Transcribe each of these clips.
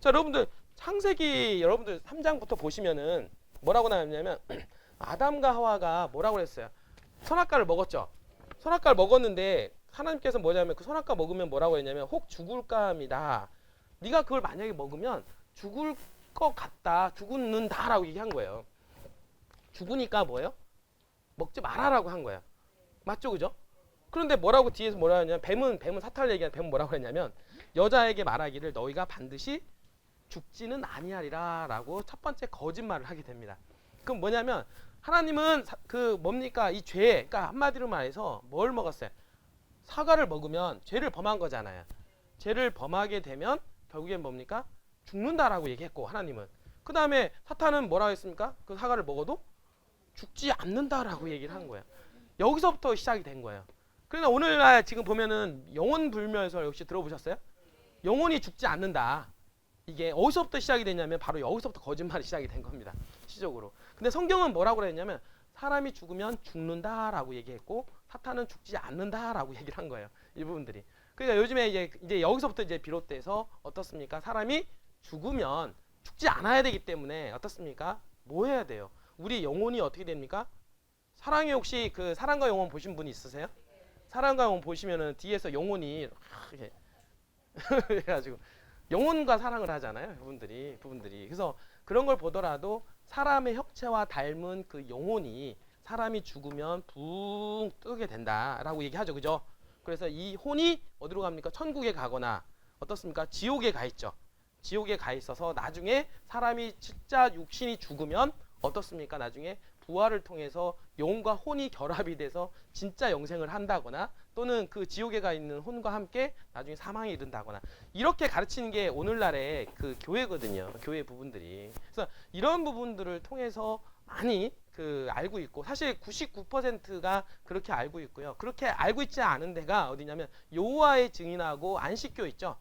자, 여러분들 창세기 여러분들 3장부터 보시면은 뭐라고 나왔냐면 아담과 하와가 뭐라고 그랬어요? 선악과를 먹었죠. 선악과를 먹었는데 하나님께서 뭐냐면 그 선악과 먹으면 뭐라고 했냐면 혹 죽을까 합니다. 네가 그걸 만약에 먹으면 죽을 것 같다. 죽는다라고 얘기한 거예요. 죽으니까 뭐예요? 먹지 말아라고 한 거예요. 맞죠, 그죠? 그런데 뭐라고 뒤에서 뭐라 하냐면 뱀은 사탄을 얘기한 뱀은 뭐라고 했냐면 여자에게 말하기를 너희가 반드시 죽지는 아니하리라라고 첫 번째 거짓말을 하게 됩니다. 그럼 뭐냐면 하나님은 그 뭡니까 이 죄, 그러니까 한마디로 말해서 뭘 먹었어요? 사과를 먹으면 죄를 범한 거잖아요. 죄를 범하게 되면 결국엔 뭡니까? 죽는다라고 얘기했고 하나님은. 그 다음에 사탄은 뭐라고 했습니까? 그 사과를 먹어도 죽지 않는다라고 얘기를 한 거예요. 여기서부터 시작이 된 거예요. 그러나 오늘날 지금 보면은 영혼 불멸설 역시 들어보셨어요? 영혼이 죽지 않는다. 이게 어디서부터 시작이 됐냐면 바로 여기서부터 거짓말이 시작이 된 겁니다. 시적으로. 근데 성경은 뭐라고 그랬냐면 사람이 죽으면 죽는다라고 얘기했고 사탄은 죽지 않는다라고 얘기를 한 거예요. 이 부분들이. 그러니까 요즘에 이제 여기서부터 이제 비롯돼서 어떻습니까? 사람이 죽으면 죽지 않아야 되기 때문에 어떻습니까? 뭐 해야 돼요? 우리 영혼이 어떻게 됩니까? 사랑의 혹시 그 사랑과 영혼 보신 분 있으세요? 사랑과 영혼 보시면은 뒤에서 영혼이 이렇게 해가지고 영혼과 사랑을 하잖아요. 부분들이. 그래서 그런 걸 보더라도 사람의 형체와 닮은 그 영혼이 사람이 죽으면 붕 뜨게 된다라고 얘기하죠. 그죠? 그래서 이 혼이 어디로 갑니까? 천국에 가거나 어떻습니까? 지옥에 가 있죠. 지옥에 가 있어서 나중에 사람이 진짜 육신이 죽으면 어떻습니까? 나중에 부활을 통해서 영과 혼이 결합이 돼서 진짜 영생을 한다거나 또는 그 지옥에 가 있는 혼과 함께 나중에 사망에 이른다거나 이렇게 가르치는 게 오늘날의 그 교회거든요. 교회 부분들이. 그래서 이런 부분들을 통해서 많이 그 알고 있고 사실 99%가 그렇게 알고 있고요. 그렇게 알고 있지 않은 데가 어디냐면 여호와의 증인하고 안식교 있죠.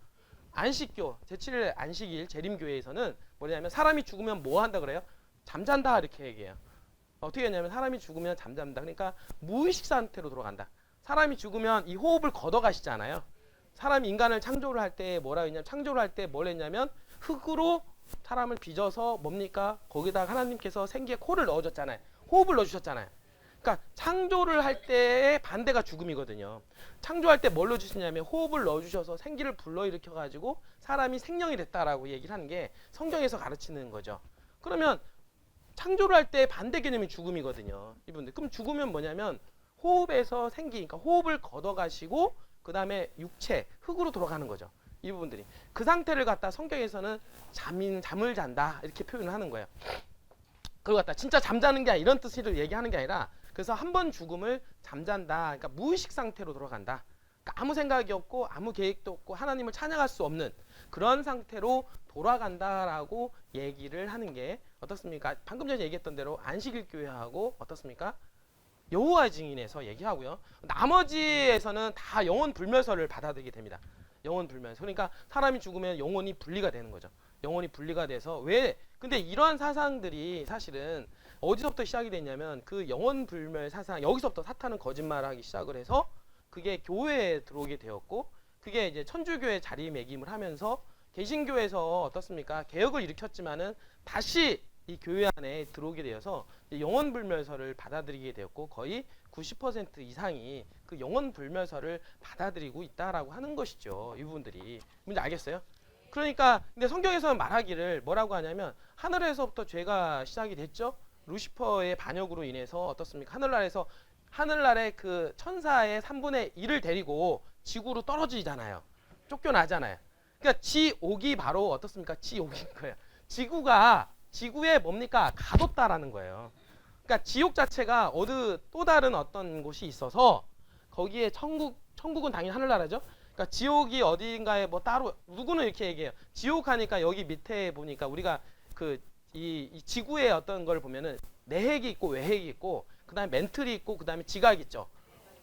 안식교 제7일 안식일 재림교회에서는 뭐냐면 사람이 죽으면 뭐 한다 그래요? 잠잔다 이렇게 얘기해요. 어떻게 하냐면 사람이 죽으면 잠잠다. 그러니까 무의식 상태로 돌아간다. 사람이 죽으면 이 호흡을 걷어가시잖아요. 사람이 인간을 창조를 할 때 뭐라 했냐면 창조를 할 때 뭘 했냐면 흙으로 사람을 빚어서 뭡니까? 거기다가 하나님께서 생기에 코를 넣어줬잖아요. 호흡을 넣어주셨잖아요. 그러니까 창조를 할 때의 반대가 죽음이거든요. 창조할 때 뭘 넣어주시냐면 호흡을 넣어주셔서 생기를 불러일으켜 가지고 사람이 생명이 됐다라고 얘기를 하는 게 성경에서 가르치는 거죠. 그러면 창조를 할 때 반대 개념이 죽음이거든요. 이분들. 그럼 죽으면 뭐냐면 호흡에서 생기, 그러니까 호흡을 걷어가시고 그 다음에 육체, 흙으로 돌아가는 거죠. 이 부분들이. 그 상태를 갖다 성경에서는 잠을 잔다 이렇게 표현을 하는 거예요. 그걸 갖다 진짜 잠자는 게 이런 뜻으로 얘기하는 게 아니라 그래서 한 번 죽음을 잠잔다. 그러니까 무의식 상태로 돌아간다. 그러니까 아무 생각이 없고 아무 계획도 없고 하나님을 찬양할 수 없는 그런 상태로 돌아간다라고 얘기를 하는 게 어떻습니까? 방금 전에 얘기했던 대로 안식일 교회하고 어떻습니까? 여호와의 증인에서 얘기하고요. 나머지에서는 다 영혼 불멸설을 받아들이게 됩니다. 영혼 불멸설. 그러니까 사람이 죽으면 영혼이 분리가 되는 거죠. 영혼이 분리가 돼서 왜? 근데 이러한 사상들이 사실은 어디서부터 시작이 됐냐면 그 영혼 불멸 사상 여기서부터 사탄은 거짓말하기 시작을 해서 그게 교회에 들어오게 되었고 그게 이제 천주교의 자리매김을 하면서 개신교에서 어떻습니까? 개혁을 일으켰지만은 다시 이 교회 안에 들어오게 되어서 영혼불멸설을 받아들이게 되었고 거의 90% 이상이 그 영혼불멸설을 받아들이고 있다라고 하는 것이죠. 이 부분들이. 뭔지 알겠어요? 그러니까 근데 성경에서는 말하기를 뭐라고 하냐면 하늘에서부터 죄가 시작이 됐죠. 루시퍼의 반역으로 인해서 어떻습니까? 하늘날의 그 천사의 3분의 1을 데리고 지구로 떨어지잖아요. 쫓겨나잖아요. 그러니까 지옥이 바로 어떻습니까? 지옥인 거예요. 지구에 뭡니까? 가뒀다라는 거예요. 그러니까 지옥 자체가 또 다른 어떤 곳이 있어서 거기에 천국은 당연히 하늘나라죠. 그러니까 지옥이 어딘가에 뭐 따로 누구는 이렇게 얘기해요. 지옥 하니까 여기 밑에 보니까 우리가 이 지구의 어떤 걸 보면은 내핵이 있고 외핵이 있고 그다음에 멘틀이 있고 그다음에 지각 있죠.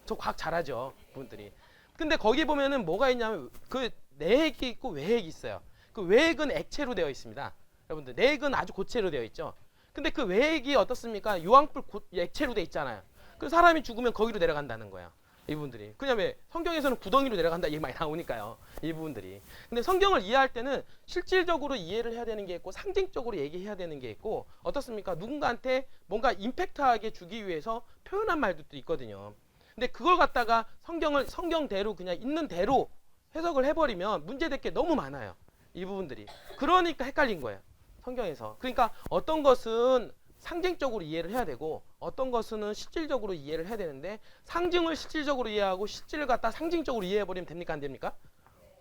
저 과학 잘하죠, 분들이. 근데 거기 보면은 뭐가 있냐면 그 내핵이 있고 외핵이 있어요. 그 외핵은 액체로 되어 있습니다. 여러분들 내핵은 아주 고체로 되어 있죠. 근데 그 외핵이 어떻습니까? 유황불 액체로 되어 있잖아요. 그 사람이 죽으면 거기로 내려간다는 거예요. 이 부분들이. 그냥 왜 성경에서는 구덩이로 내려간다 얘기 많이 나오니까요. 이 부분들이. 근데 성경을 이해할 때는 실질적으로 이해를 해야 되는 게 있고 상징적으로 얘기해야 되는 게 있고 어떻습니까? 누군가한테 뭔가 임팩트하게 주기 위해서 표현한 말들도 있거든요. 근데 그걸 갖다가 성경을 성경대로 그냥 있는 대로 해석을 해버리면 문제될 게 너무 많아요. 이 부분들이. 그러니까 헷갈린 거예요. 성경에서. 그러니까 어떤 것은 상징적으로 이해를 해야 되고 어떤 것은 실질적으로 이해를 해야 되는데 상징을 실질적으로 이해하고 실질을 갖다 상징적으로 이해해버리면 됩니까? 안 됩니까?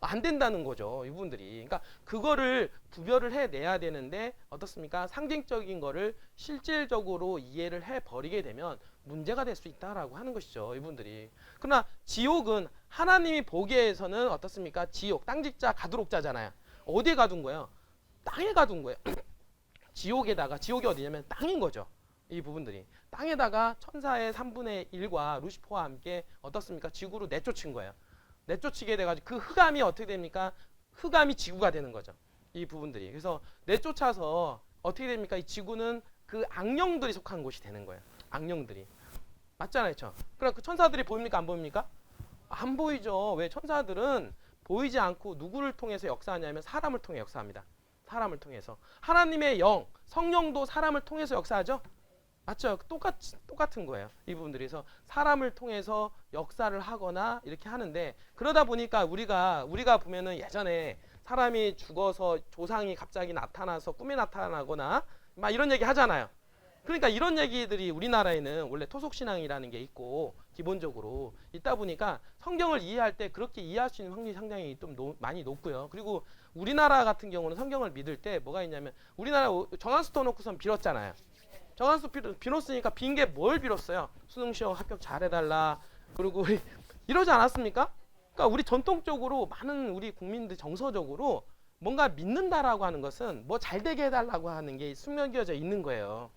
안 된다는 거죠. 이 부분들이. 그러니까 그거를 구별을 해내야 되는데 어떻습니까? 상징적인 거를 실질적으로 이해를 해버리게 되면 문제가 될 수 있다라고 하는 것이죠. 이분들이. 그러나 지옥은 하나님이 보기에서는 어떻습니까? 지옥, 땅짓자, 가두록자잖아요. 어디에 가둔 거예요? 땅에 가둔 거예요. 지옥에다가, 지옥이 어디냐면 땅인 거죠. 이 부분들이. 땅에다가 천사의 3분의 1과 루시퍼와 함께 어떻습니까? 지구로 내쫓은 거예요. 내쫓이게 돼가지고 그 흑암이 어떻게 됩니까? 흑암이 지구가 되는 거죠. 이 부분들이. 그래서 내쫓아서 어떻게 됩니까? 이 지구는 그 악령들이 속한 곳이 되는 거예요. 악령들이. 맞잖아요. 그렇죠? 그럼 그 천사들이 보입니까? 안 보입니까? 안 보이죠. 왜? 천사들은 보이지 않고 누구를 통해서 역사하냐면 사람을 통해 역사합니다. 사람을 통해서. 하나님의 영, 성령도 사람을 통해서 역사하죠? 맞죠? 똑같은 거예요. 이 부분들이. 그래서 사람을 통해서 역사를 하거나 이렇게 하는데 그러다 보니까 우리가 보면은 예전에 사람이 죽어서 조상이 갑자기 나타나서 꿈에 나타나거나 막 이런 얘기 하잖아요. 그러니까 이런 얘기들이 우리나라에는 원래 토속신앙이라는 게 있고 기본적으로 있다 보니까 성경을 이해할 때 그렇게 이해할 수 있는 확률이 상당히 좀 많이 높고요. 그리고 우리나라 같은 경우는 성경을 믿을 때 뭐가 있냐면 우리나라 정한수 떠놓고선 빌었잖아요. 정한수 빌었으니까 빈 게 뭘 빌었어요? 수능 시험 합격 잘해달라. 그리고 우리 이러지 않았습니까? 그러니까 우리 전통적으로 많은 우리 국민들 정서적으로 뭔가 믿는다라고 하는 것은 뭐 잘되게 해달라고 하는 게 숙명되어져 있는 거예요.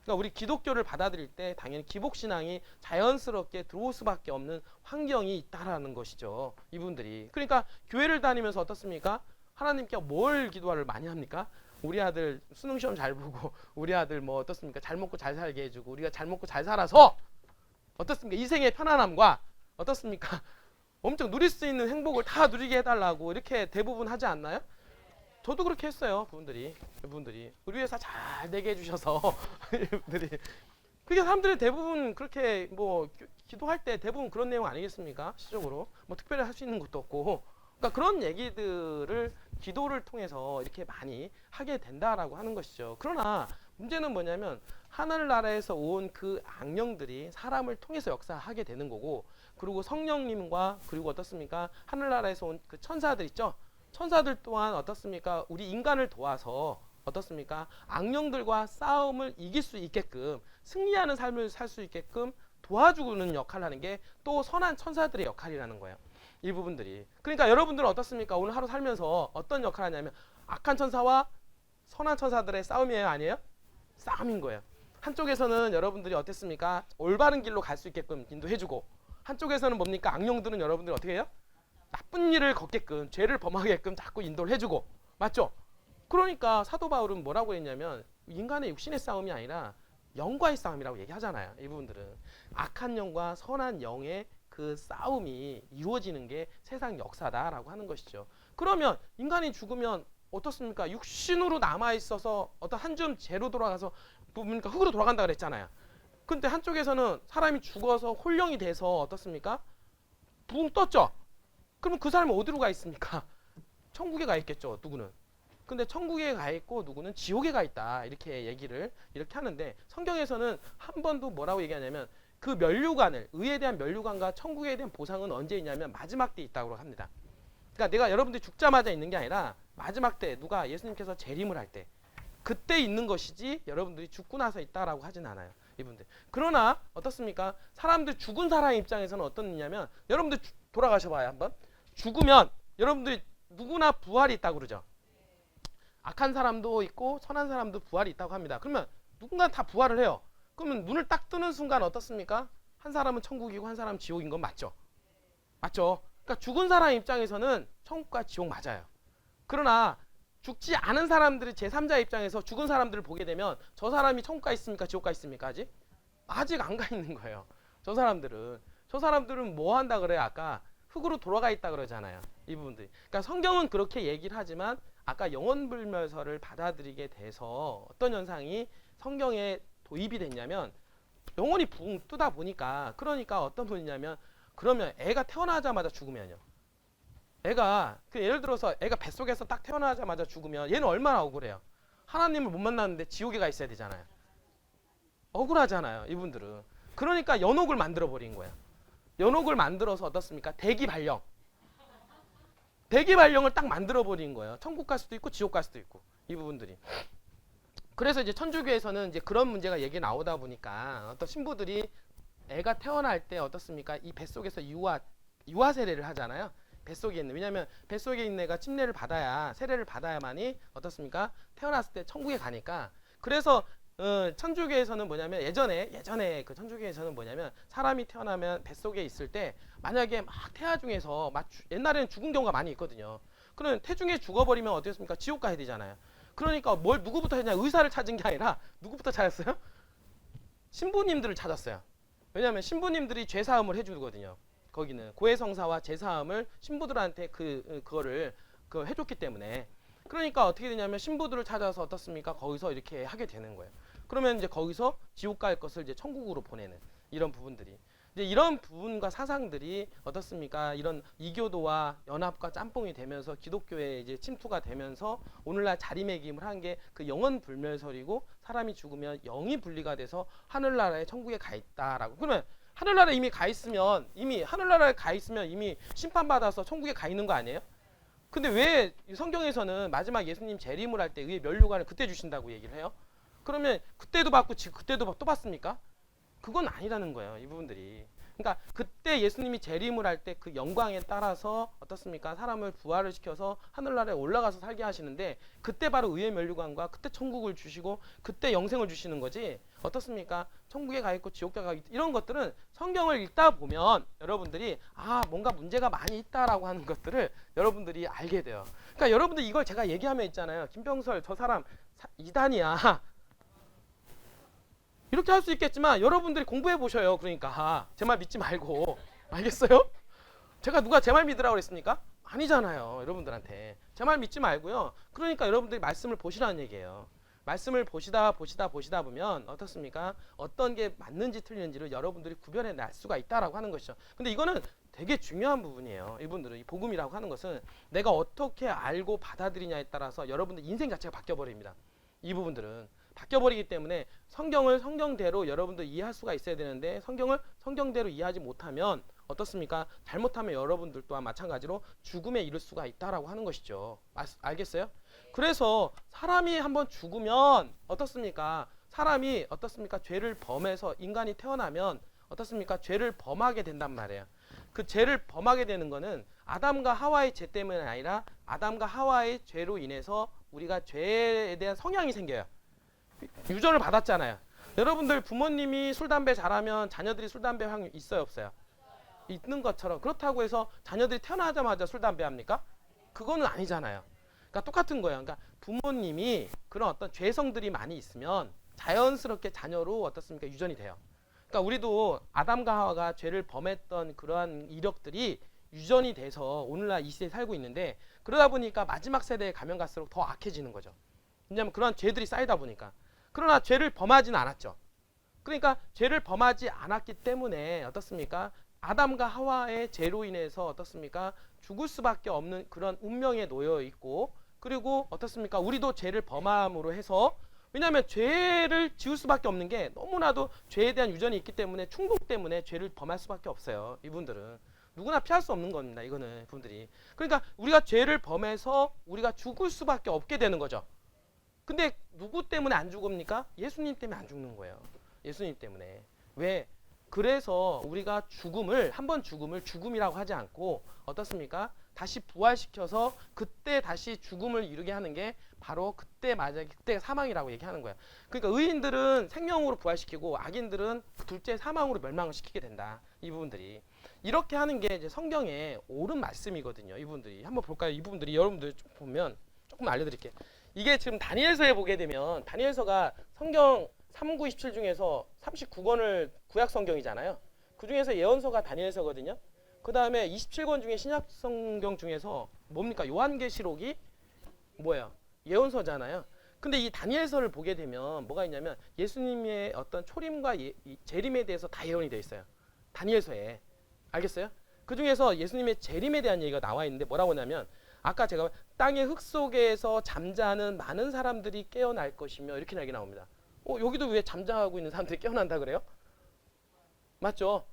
그러니까 우리 기독교를 받아들일 때 당연히 기복신앙이 자연스럽게 들어올 수밖에 없는 환경이 있다라는 것이죠. 이분들이. 그러니까 교회를 다니면서 어떻습니까? 하나님께 뭘 기도를 많이 합니까? 우리 아들 수능 시험 잘 보고 우리 아들 뭐 어떻습니까? 잘 먹고 잘 살게 해주고 우리가 잘 먹고 잘 살아서 어떻습니까? 이생의 편안함과 어떻습니까? 엄청 누릴 수 있는 행복을 다 누리게 해달라고 이렇게 대부분 하지 않나요? 저도 그렇게 했어요. 그분들이 우리 회사 잘 되게 해주셔서 이분들이. 그게 사람들이 대부분 그렇게 뭐 기도할 때 대부분 그런 내용 아니겠습니까? 시적으로 뭐 특별히 할 수 있는 것도 없고. 그러니까 그런 얘기들을 기도를 통해서 이렇게 많이 하게 된다라고 하는 것이죠. 그러나 문제는 뭐냐면 하늘나라에서 온 그 악령들이 사람을 통해서 역사하게 되는 거고, 그리고 성령님과 그리고 어떻습니까? 하늘나라에서 온 그 천사들 있죠. 천사들 또한 어떻습니까? 우리 인간을 도와서 어떻습니까? 악령들과 싸움을 이길 수 있게끔 승리하는 삶을 살 수 있게끔 도와주는 역할을 하는 게 또 선한 천사들의 역할이라는 거예요. 이 부분들이. 그러니까 여러분들은 어떻습니까? 오늘 하루 살면서 어떤 역할을 하냐면 악한 천사와 선한 천사들의 싸움이에요? 아니에요? 싸움인 거예요. 한쪽에서는 여러분들이 어땠습니까? 올바른 길로 갈 수 있게끔 인도해주고, 한쪽에서는 뭡니까? 악령들은 여러분들이 어떻게 해요? 나쁜 일을 걷게끔, 죄를 범하게끔 자꾸 인도를 해주고. 맞죠? 그러니까 사도 바울은 뭐라고 했냐면 인간의 육신의 싸움이 아니라 영과의 싸움이라고 얘기하잖아요. 이 부분들은. 악한 영과 선한 영의 그 싸움이 이루어지는 게 세상 역사다라고 하는 것이죠. 그러면 인간이 죽으면 어떻습니까? 육신으로 남아있어서 어떤 한 줌 재로 돌아가서 뭡니까? 흙으로 돌아간다 그랬잖아요. 근데 한쪽에서는 사람이 죽어서 홀령이 돼서 어떻습니까? 붕 떴죠? 그럼 그 사람은 어디로 가 있습니까? 천국에 가 있겠죠. 누구는. 근데 천국에 가 있고 누구는 지옥에 가 있다. 이렇게 얘기를 이렇게 하는데 성경에서는 한 번도 뭐라고 얘기하냐면 그 면류관을, 의에 대한 면류관과 천국에 대한 보상은 언제 있냐면 마지막 때 있다고 합니다. 그러니까 내가 여러분들이 죽자마자 있는 게 아니라 마지막 때, 누가 예수님께서 재림을 할 때 그때 있는 것이지 여러분들이 죽고 나서 있다라고 하진 않아요. 이분들. 그러나 어떻습니까? 사람들, 죽은 사람 입장에서는 어떤 일이냐면 여러분들 돌아가셔 봐요. 한번. 죽으면 여러분들이 누구나 부활이 있다고 그러죠. 악한 사람도 있고 선한 사람도 부활이 있다고 합니다. 그러면 누군가 다 부활을 해요. 그러면 눈을 딱 뜨는 순간 어떻습니까? 한 사람은 천국이고 한 사람은 지옥인 건 맞죠? 맞죠? 그러니까 죽은 사람 입장에서는 천국과 지옥 맞아요. 그러나 죽지 않은 사람들이 제3자 입장에서 죽은 사람들을 보게 되면 저 사람이 천국 가 있습니까? 지옥 가 있습니까? 아직 안 가 있는 거예요. 저 저 사람들은 뭐 한다 그래요? 아까 흙으로 돌아가 있다 그러잖아요. 이 부분들이. 그러니까 성경은 그렇게 얘기를 하지만 아까 영혼불멸설을 받아들이게 돼서 어떤 현상이 성경에 도입이 됐냐면 영혼이 붕 뜨다 보니까 그러니까 어떤 분이냐면 그러면 애가 태어나자마자 죽으면요. 애가 예를 들어서 애가 뱃속에서 딱 태어나자마자 죽으면 얘는 얼마나 억울해요. 하나님을 못 만났는데 지옥에 가 있어야 되잖아요. 억울하잖아요. 이분들은. 그러니까 연옥을 만들어 버린 거예요. 연옥을 만들어서 어떻습니까? 대기발령. 대기발령을 딱 만들어 버린 거예요. 천국 갈 수도 있고 지옥 갈 수도 있고 이 부분들이. 그래서 이제 천주교에서는 이제 그런 문제가 얘기 나오다 보니까 어떤 신부들이 애가 태어날 때 어떻습니까? 이 뱃속에서 유아 세례를 하잖아요. 뱃속에 있는, 왜냐하면 뱃속에 있는 애가 침례를 받아야, 세례를 받아야만이 어떻습니까? 태어났을 때 천국에 가니까. 그래서 천주교에서는 뭐냐면 예전에 그 천주교에서는 뭐냐면 사람이 태어나면 뱃속에 있을 때 만약에 막 태아 중에서 옛날에는 죽은 경우가 많이 있거든요. 그러면 태중에 죽어버리면 어떻습니까? 지옥 가야 되잖아요. 그러니까 누구부터 했냐? 의사를 찾은 게 아니라 누구부터 찾았어요? 신부님들을 찾았어요. 왜냐하면 신부님들이 죄사함을 해주거든요. 거기는 고해성사와 제사함을 신부들한테 그거를 해줬기 때문에. 그러니까 어떻게 되냐면 신부들을 찾아서 어떻습니까? 거기서 이렇게 하게 되는 거예요. 그러면 이제 거기서 지옥 갈 것을 이제 천국으로 보내는 이런 부분들이. 이제 이런 부분과 사상들이 어떻습니까? 이런 이교도와 연합과 짬뽕이 되면서 기독교에 이제 침투가 되면서 오늘날 자리매김을 한 게 그 영혼 불멸설이고 사람이 죽으면 영이 분리가 돼서 하늘나라에 천국에 가 있다라고. 그러면 하늘나라에 이미 가 있으면 이미 심판받아서 천국에 가 있는 거 아니에요? 근데 왜 성경에서는 마지막 예수님 재림을 할 때 의의 면류관을 그때 주신다고 얘기를 해요? 그러면 그때도 받고 지금 그때도 또 받습니까? 그건 아니라는 거예요. 이 부분들이. 그러니까 그때 예수님이 재림을 할 때 그 영광에 따라서 어떻습니까? 사람을 부활을 시켜서 하늘나라에 올라가서 살게 하시는데 그때 바로 의의 면류관과 그때 천국을 주시고 그때 영생을 주시는 거지. 어떻습니까? 천국에 가 있고 지옥에 가 있고 이런 것들은 성경을 읽다 보면 여러분들이 뭔가 문제가 많이 있다라고 하는 것들을 여러분들이 알게 돼요. 그러니까 여러분들 이걸 제가 얘기하면 있잖아요. 김병설 저 사람 이단이야. 이렇게 할 수 있겠지만 여러분들이 공부해 보셔요. 그러니까 제 말 믿지 말고. 알겠어요? 제가 누가 제 말 믿으라고 그랬습니까? 아니잖아요. 여러분들한테 제 말 믿지 말고요. 그러니까 여러분들이 말씀을 보시라는 얘기예요. 말씀을 보시다 보면 어떻습니까? 어떤 게 맞는지 틀리는지를 여러분들이 구별해 낼 수가 있다라고 하는 것이죠. 근데 이거는 되게 중요한 부분이에요. 이분들은 이 복음이라고 하는 것은 내가 어떻게 알고 받아들이냐에 따라서 여러분들 인생 자체가 바뀌어 버립니다. 이 부분들은 바뀌어버리기 때문에 성경을 성경대로 여러분들 이해할 수가 있어야 되는데 성경을 성경대로 이해하지 못하면 어떻습니까? 잘못하면 여러분들 또한 마찬가지로 죽음에 이를 수가 있다라고 하는 것이죠. 알겠어요? 그래서 사람이 한번 죽으면 어떻습니까? 사람이 어떻습니까? 죄를 범해서 인간이 태어나면 어떻습니까? 죄를 범하게 된단 말이에요. 그 죄를 범하게 되는 거는 아담과 하와의 죄 때문이 아니라 아담과 하와의 죄로 인해서 우리가 죄에 대한 성향이 생겨요. 유전을 받았잖아요. 여러분들 부모님이 술 담배 잘하면 자녀들이 술 담배 확률 있어요 없어요? 있는 것처럼 그렇다고 해서 자녀들이 태어나자마자 술 담배 합니까? 그거는 아니잖아요. 그러니까 똑같은 거예요. 그러니까 부모님이 그런 어떤 죄성들이 많이 있으면 자연스럽게 자녀로 어떻습니까? 유전이 돼요. 그러니까 우리도 아담과 하와가 죄를 범했던 그러한 이력들이 유전이 돼서 오늘날 이 시대에 살고 있는데 그러다 보니까 마지막 세대에 가면 갈수록 더 악해지는 거죠. 왜냐하면 그런 죄들이 쌓이다 보니까. 그러나 죄를 범하지는 않았죠. 그러니까 죄를 범하지 않았기 때문에 어떻습니까? 아담과 하와의 죄로 인해서 어떻습니까? 죽을 수밖에 없는 그런 운명에 놓여 있고 그리고 어떻습니까? 우리도 죄를 범함으로 해서 왜냐하면 죄를 지을 수밖에 없는 게 너무나도 죄에 대한 유전이 있기 때문에 충동 때문에 죄를 범할 수밖에 없어요. 이분들은. 누구나 피할 수 없는 겁니다. 이거는 분들이. 그러니까 우리가 죄를 범해서 우리가 죽을 수밖에 없게 되는 거죠. 근데 누구 때문에 안 죽습니까? 예수님 때문에 안 죽는 거예요. 예수님 때문에. 왜? 그래서 우리가 한번 죽음을 죽음이라고 하지 않고 어떻습니까? 다시 부활시켜서 그때 다시 죽음을 이루게 하는 게 바로 그때 사망이라고 얘기하는 거예요. 그러니까 의인들은 생명으로 부활시키고 악인들은 둘째 사망으로 멸망을 시키게 된다. 이 부분들이. 이렇게 하는 게 이제 성경의 옳은 말씀이거든요. 이 부분들이. 한번 볼까요? 이 부분들이 여러분들 보면 조금 알려드릴게요. 이게 지금 다니엘서에 보게 되면 다니엘서가 성경 3, 9, 27 중에서 39권을 구약 성경이잖아요. 그 중에서 예언서가 다니엘서거든요. 그 다음에 27권 중에 신약 성경 중에서 뭡니까? 요한계시록이 뭐예요? 예언서잖아요. 근데 이 다니엘서를 보게 되면 뭐가 있냐면 예수님의 어떤 초림과 재림에 대해서 다 예언이 되어 있어요. 다니엘서에. 알겠어요? 그 중에서 예수님의 재림에 대한 얘기가 나와 있는데 뭐라고 하냐면 아까 제가 땅의 흙 속에서 잠자는 많은 사람들이 깨어날 것이며 이렇게 얘기 나옵니다. 여기도 왜 잠자고 있는 사람들이 깨어난다 그래요? 맞죠?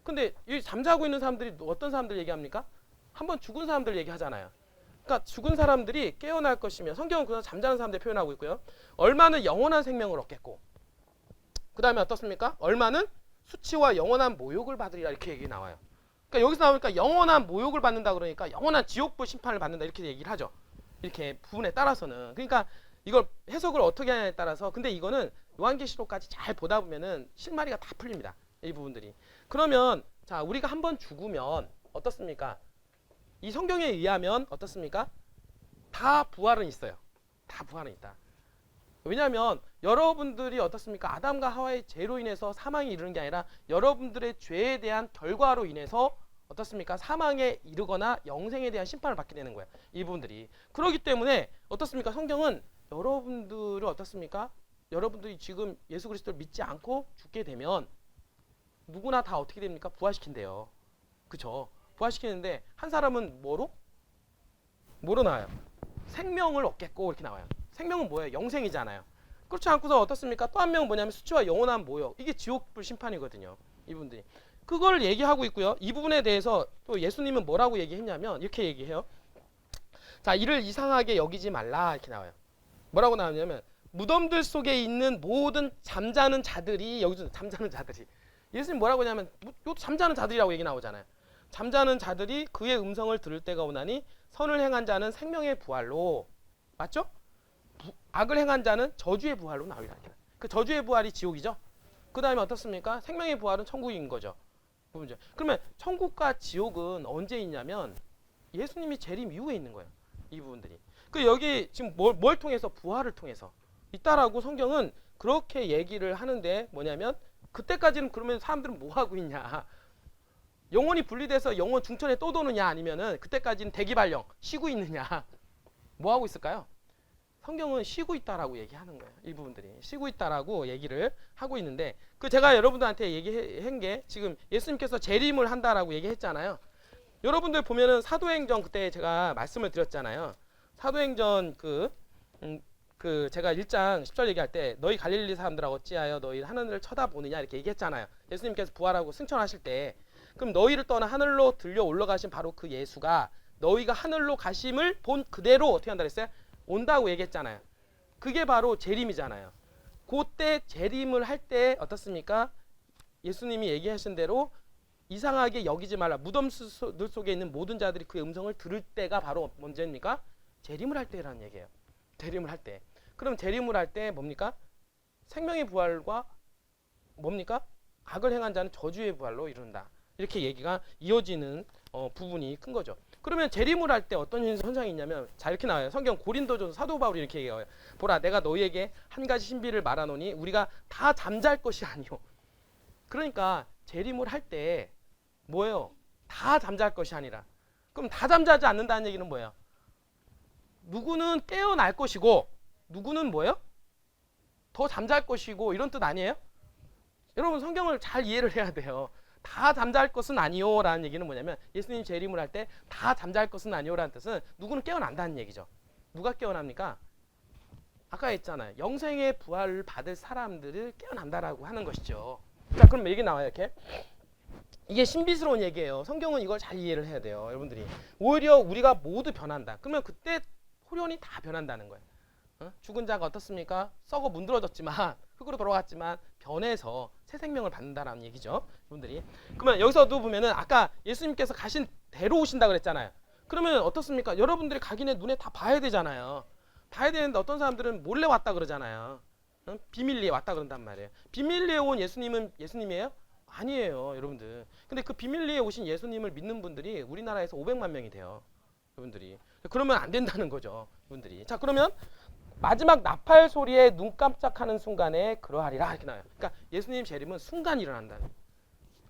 근데 이 잠자고 있는 사람들이 어떤 사람들 얘기합니까? 한번 죽은 사람들 얘기하잖아요. 그러니까 죽은 사람들이 깨어날 것이며 성경은 그냥 잠자는 사람들 표현하고 있고요. 얼마는 영원한 생명을 얻겠고 그 다음에 어떻습니까? 얼마는 수치와 영원한 모욕을 받으리라 이렇게 얘기 나와요. 그러니까 여기서 나오니까 영원한 모욕을 받는다 그러니까 영원한 지옥불 심판을 받는다 이렇게 얘기를 하죠. 이렇게 부분에 따라서는. 그러니까 이걸 해석을 어떻게 하냐에 따라서 근데 이거는 요한계시록까지 잘 보다 보면은 실마리가 다 풀립니다. 이 부분들이. 그러면 자 우리가 한번 죽으면 어떻습니까? 이 성경에 의하면 어떻습니까? 다 부활은 있어요. 다 부활은 있다. 왜냐하면 여러분들이 어떻습니까? 아담과 하와의 죄로 인해서 사망에 이르는 게 아니라 여러분들의 죄에 대한 결과로 인해서 어떻습니까? 사망에 이르거나 영생에 대한 심판을 받게 되는 거예요. 이 부분들이. 그렇기 때문에 어떻습니까? 성경은 여러분들을 어떻습니까? 여러분들이 지금 예수 그리스도를 믿지 않고 죽게 되면 누구나 다 어떻게 됩니까? 부활시킨대요. 그쵸? 부활시키는데 한 사람은 뭐로 나와요? 생명을 얻겠고 이렇게 나와요. 생명은 뭐예요? 영생이잖아요. 그렇지 않고서 어떻습니까? 또 한 명은 뭐냐면 수치와 영원한 모욕. 이게 지옥불 심판이거든요. 이분들이. 그걸 얘기하고 있고요. 이 부분에 대해서 또 예수님은 뭐라고 얘기했냐면 이렇게 얘기해요. 자, 이를 이상하게 여기지 말라 이렇게 나와요. 뭐라고 나오냐면 무덤들 속에 있는 모든 잠자는 자들이 여기서 잠자는 자들이 예수님 뭐라고 하냐면 요 잠자는 자들이라고 얘기 나오잖아요. 잠자는 자들이 그의 음성을 들을 때가 오나니 선을 행한 자는 생명의 부활로 맞죠? 악을 행한 자는 저주의 부활로 나오리라. 그 저주의 부활이 지옥이죠. 그 다음에 어떻습니까? 생명의 부활은 천국인 거죠. 그러면 천국과 지옥은 언제 있냐면 예수님이 재림 이후에 있는 거예요. 이 부분들이. 그 여기 지금 뭘 통해서 부활을 통해서 있다라고 성경은 그렇게 얘기를 하는데 뭐냐면 그때까지는 그러면 사람들은 뭐 하고 있냐? 영혼이 분리돼서 영혼 중천에 또 도느냐 아니면은 그때까지는 대기발령 쉬고 있느냐? 뭐 하고 있을까요? 성경은 쉬고 있다라고 얘기하는 거예요. 이 부분들이 쉬고 있다라고 얘기를 하고 있는데 그 제가 여러분들한테 얘기한 게 지금 예수님께서 재림을 한다라고 얘기했잖아요. 여러분들 보면은 사도행전 그때 제가 말씀을 드렸잖아요. 사도행전 그 제가 1장 10절 얘기할 때 너희 갈릴리 사람들하고 어찌하여 너희 하늘을 쳐다보느냐 이렇게 얘기했잖아요. 예수님께서 부활하고 승천하실 때 그럼 너희를 떠나 하늘로 들려 올라가신 바로 그 예수가 너희가 하늘로 가심을 본 그대로 어떻게 한다 그랬어요? 온다고 얘기했잖아요. 그게 바로 재림이잖아요. 그때 재림을 할 때 어떻습니까? 예수님이 얘기하신 대로 이상하게 여기지 말라. 무덤들 속에 있는 모든 자들이 그의 음성을 들을 때가 바로 언제입니까? 재림을 할 때라는 얘기예요. 재림을 할 때. 그럼 재림을 할 때 뭡니까? 생명의 부활과 뭡니까? 악을 행한 자는 저주의 부활로 이룬다. 이렇게 얘기가 이어지는 부분이 큰 거죠. 그러면 재림을 할 때 어떤 현상이 있냐면 자 이렇게 나와요. 성경 고린도전서 사도 바울이 이렇게 얘기해요. 보라 내가 너희에게 한 가지 신비를 말하노니 우리가 다 잠잘 것이 아니오. 그러니까 재림을 할 때 뭐예요? 다 잠잘 것이 아니라 그럼 다 잠자지 않는다는 얘기는 뭐예요? 누구는 깨어날 것이고 누구는 뭐예요? 더 잠잘 것이고 이런 뜻 아니에요? 여러분 성경을 잘 이해를 해야 돼요. 다 잠잘 것은 아니요 라는 얘기는 뭐냐면 예수님 재림을 할 때 다 잠잘 것은 아니요 라는 뜻은 누구는 깨어난다는 얘기죠. 누가 깨어납니까? 아까 했잖아요. 영생의 부활을 받을 사람들을 깨어난다라고 하는 것이죠. 자 그럼 얘기 나와요. 이렇게 이게 신비스러운 얘기예요. 성경은 이걸 잘 이해를 해야 돼요. 여러분들이 오히려 우리가 모두 변한다. 그러면 그때 호련이 다 변한다는 거예요. 죽은 자가 어떻습니까? 썩어 문드러졌지만 흙으로 돌아갔지만 변해서 새 생명을 받는다라는 얘기죠. 여러분들이. 그러면 여기서도 보면은 아까 예수님께서 가신 대로 오신다 그랬잖아요. 그러면 어떻습니까? 여러분들이 가기는 눈에 다 봐야 되잖아요. 봐야 되는데 어떤 사람들은 몰래 왔다 그러잖아요. 비밀리에 왔다 그런단 말이에요. 비밀리에 온 예수님은 예수님이에요? 아니에요, 여러분들. 근데 그 비밀리에 오신 예수님을 믿는 분들이 우리나라에서 500만 명이 돼요. 여러분들이. 그러면 안 된다는 거죠. 여러분들이. 자, 그러면 마지막 나팔 소리에 눈 깜짝하는 순간에 그러하리라 이렇게 나와요. 그러니까 예수님 재림은 순간 일어난다는.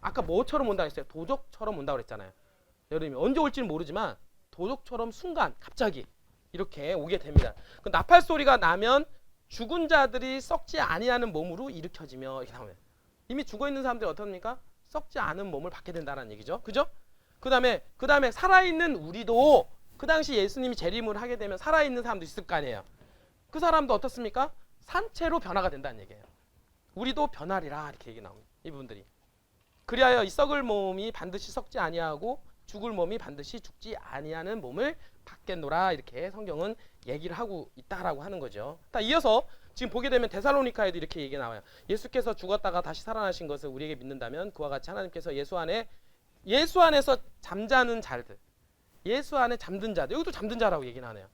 아까 뭐처럼 온다 했어요? 도적처럼 온다 그랬잖아요. 여러분이 언제 올지는 모르지만 도적처럼 순간 갑자기 이렇게 오게 됩니다. 그 나팔 소리가 나면 죽은 자들이 썩지 아니하는 몸으로 일으켜지며 이렇게 나오면 이미 죽어 있는 사람들이 어떻습니까? 썩지 않은 몸을 받게 된다는 얘기죠. 그죠? 그다음에 살아있는 우리도 그 당시 예수님이 재림을 하게 되면 살아있는 사람도 있을 거 아니에요. 그 사람도 어떻습니까? 산채로 변화가 된다는 얘기예요. 우리도 변하리라 이렇게 얘기 나옵니다. 이분들이. 그리하여 이 썩을 몸이 반드시 썩지 아니하고 죽을 몸이 반드시 죽지 아니하는 몸을 받겠노라 이렇게 성경은 얘기를 하고 있다라고 하는 거죠. 이어서 지금 보게 되면 데살로니가에도 이렇게 얘기가 나와요. 예수께서 죽었다가 다시 살아나신 것을 우리에게 믿는다면 그와 같이 하나님께서 예수 안에서 잠자는 자들, 예수 안에 잠든 자들, 여기도 잠든 자라고 얘기는 하네요.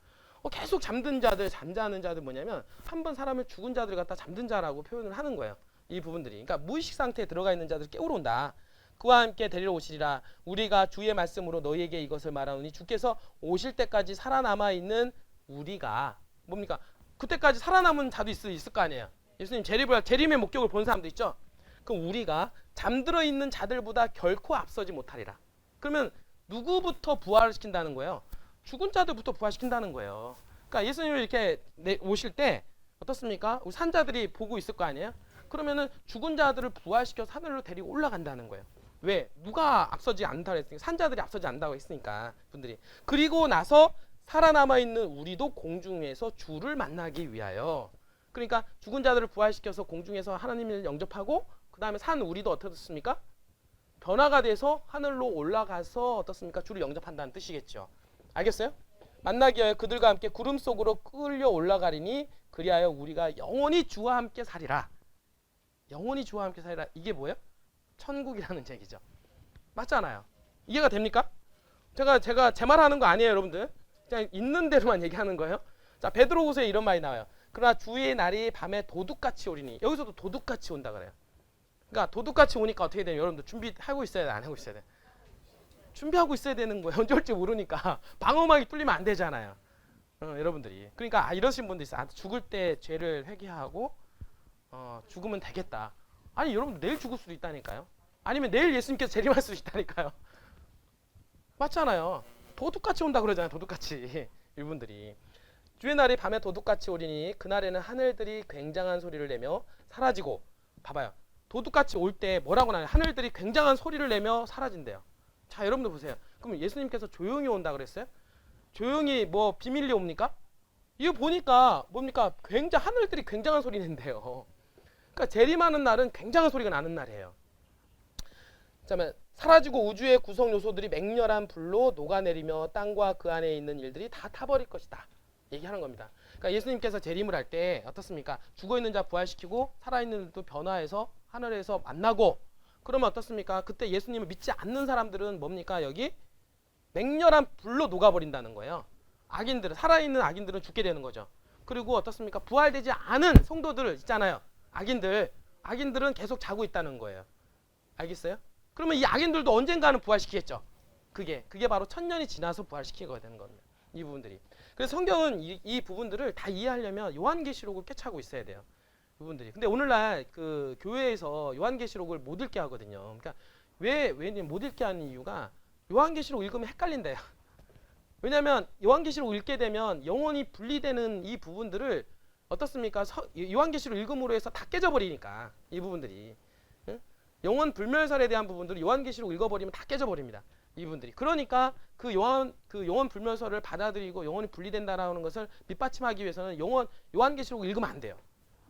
계속 잠든 자들, 잠자는 자들 뭐냐면 한 번 사람을 죽은 자들을 갖다 잠든 자라고 표현을 하는 거예요. 이 부분들이. 그러니까 무의식 상태에 들어가 있는 자들을 깨우러 온다. 그와 함께 데리러 오시리라. 우리가 주의 말씀으로 너희에게 이것을 말하노니 주께서 오실 때까지 살아남아 있는 우리가 뭡니까? 그때까지 살아남은 자도 있을 거 아니에요. 예수님 재림의 목격을 본 사람도 있죠. 그럼 우리가 잠들어 있는 자들보다 결코 앞서지 못하리라. 그러면 누구부터 부활을 시킨다는 거예요? 죽은 자들부터 부활시킨다는 거예요. 그러니까 예수님이 이렇게 오실 때 어떻습니까? 우리 산자들이 보고 있을 거 아니에요? 그러면은 죽은 자들을 부활시켜서 하늘로 데리고 올라간다는 거예요. 왜? 누가 앞서지 않다고 했으니까, 산자들이 앞서지 않는다고 했으니까 분들이. 그리고 나서 살아남아 있는 우리도 공중에서 주를 만나기 위하여. 그러니까 죽은 자들을 부활시켜서 공중에서 하나님을 영접하고 그 다음에 산 우리도 어떻습니까? 변화가 돼서 하늘로 올라가서 어떻습니까? 주를 영접한다는 뜻이겠죠. 알겠어요? 만나기 위하여 그들과 함께 구름 속으로 끌려 올라가리니 그리하여 우리가 영원히 주와 함께 살리라. 영원히 주와 함께 살리라. 이게 뭐예요? 천국이라는 얘기죠. 맞잖아요. 이해가 됩니까? 제가 제 말 하는 거 아니에요, 여러분들. 그냥 있는 대로만 얘기하는 거예요. 자, 베드로후서에 이런 말이 나와요. 그러나 주의 날이 밤에 도둑같이 오리니. 여기서도 도둑같이 온다 그래요. 그러니까 도둑같이 오니까 어떻게 돼요? 여러분들 준비하고 있어야 돼, 안 하고 있어야 돼? 준비하고 있어야 되는 거예요. 언제 올지 모르니까. 방어막이 뚫리면 안 되잖아요. 여러분들이. 그러니까 이러신 분도 있어요. 죽을 때 죄를 회개하고 죽으면 되겠다. 아니 여러분 내일 죽을 수도 있다니까요. 아니면 내일 예수님께서 재림할 수도 있다니까요. 맞잖아요. 도둑같이 온다 그러잖아요. 도둑같이. 이분들이. 주의 날이 밤에 도둑같이 오리니 그날에는 하늘들이 굉장한 소리를 내며 사라지고. 봐봐요. 도둑같이 올 때 뭐라고 나요? 하늘들이 굉장한 소리를 내며 사라진대요. 자, 여러분들 보세요. 그럼 예수님께서 조용히 온다 그랬어요? 조용히 뭐 비밀리 옵니까? 이거 보니까 뭡니까? 하늘들이 굉장한 소리 낸대요. 그러니까 재림하는 날은 굉장한 소리가 나는 날이에요. 그다음에 사라지고 우주의 구성 요소들이 맹렬한 불로 녹아내리며 땅과 그 안에 있는 일들이 다 타버릴 것이다. 얘기하는 겁니다. 그러니까 예수님께서 재림을 할 때 어떻습니까? 죽어있는 자 부활시키고 살아있는 일도 변화해서 하늘에서 만나고 그러면 어떻습니까? 그때 예수님을 믿지 않는 사람들은 뭡니까? 여기 맹렬한 불로 녹아버린다는 거예요. 악인들은, 살아있는 악인들은 죽게 되는 거죠. 그리고 어떻습니까? 부활되지 않은 성도들 있잖아요. 악인들은 계속 자고 있다는 거예요. 알겠어요? 그러면 이 악인들도 언젠가는 부활시키겠죠. 그게 바로 1000년이 지나서 부활시키게 되는 겁니다. 이 부분들이. 그래서 성경은 이 부분들을 다 이해하려면 요한계시록을 꿰차고 있어야 돼요. 부분들이. 근데 오늘날 그 교회에서 요한계시록을 못 읽게 하거든요. 그러니까 왜 못 읽게 하는 이유가 요한계시록 읽으면 헷갈린대요. 왜냐하면 요한계시록 읽게 되면 영혼이 분리되는 이 부분들을 어떻습니까? 요한계시록 읽음으로 해서 다 깨져버리니까 이 부분들이. 응? 영혼 불멸설에 대한 부분들을 요한계시록 읽어버리면 다 깨져버립니다. 이 부분들이. 그러니까 그 영혼 불멸설을 받아들이고 영혼이 분리된다라는 것을 밑받침하기 위해서는 요한계시록을 읽으면 안 돼요.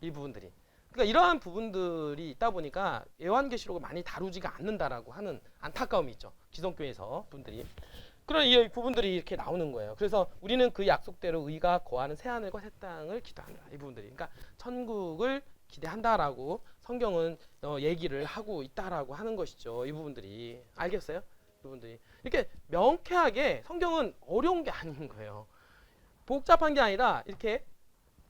이 부분들이. 그러니까 이러한 부분들이 있다 보니까 요한계시록을 많이 다루지가 않는다라고 하는 안타까움이 있죠. 기성교회에서 분들이. 그런 이 부분들이 이렇게 나오는 거예요. 그래서 우리는 그 약속대로 의가 거하는 새하늘과 새 땅을 기도한다. 이 부분들이. 그러니까 천국을 기대한다라고 성경은 얘기를 하고 있다라고 하는 것이죠. 이 부분들이. 알겠어요? 이 부분들이. 이렇게 명쾌하게 성경은 어려운 게 아닌 거예요. 복잡한 게 아니라 이렇게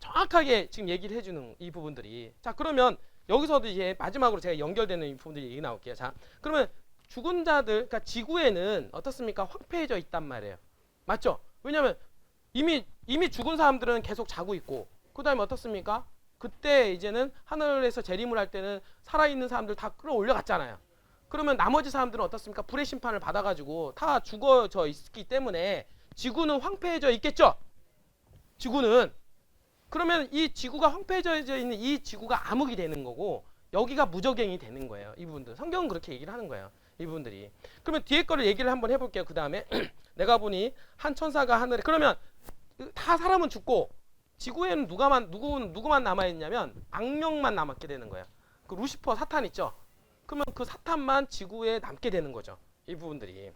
정확하게 지금 얘기를 해주는 이 부분들이. 자, 그러면 여기서도 이제 마지막으로 제가 연결되는 이 부분들이 얘기 나올게요. 자, 그러면 죽은 자들, 그러니까 지구에는 어떻습니까? 황폐해져 있단 말이에요. 맞죠? 왜냐하면 이미 죽은 사람들은 계속 자고 있고, 그 다음에 어떻습니까? 그때 이제는 하늘에서 재림을 할 때는 살아있는 사람들 다 끌어올려갔잖아요. 그러면 나머지 사람들은 어떻습니까? 불의 심판을 받아가지고 다 죽어져 있기 때문에 지구는 황폐해져 있겠죠? 지구는. 그러면 이 지구가 황폐해져 있는 이 지구가 암흑이 되는 거고 여기가 무저갱이 되는 거예요. 이분들. 성경은 그렇게 얘기를 하는 거예요. 이분들이. 그러면 뒤에 거를 얘기를 한번 해볼게요. 그 다음에 내가 보니 한 천사가 하늘에 그러면 다 사람은 죽고 지구에는 누구만 남아있냐면 악령만 남게 되는 거예요. 그 루시퍼 사탄 있죠? 그러면 그 사탄만 지구에 남게 되는 거죠. 이 부분들이.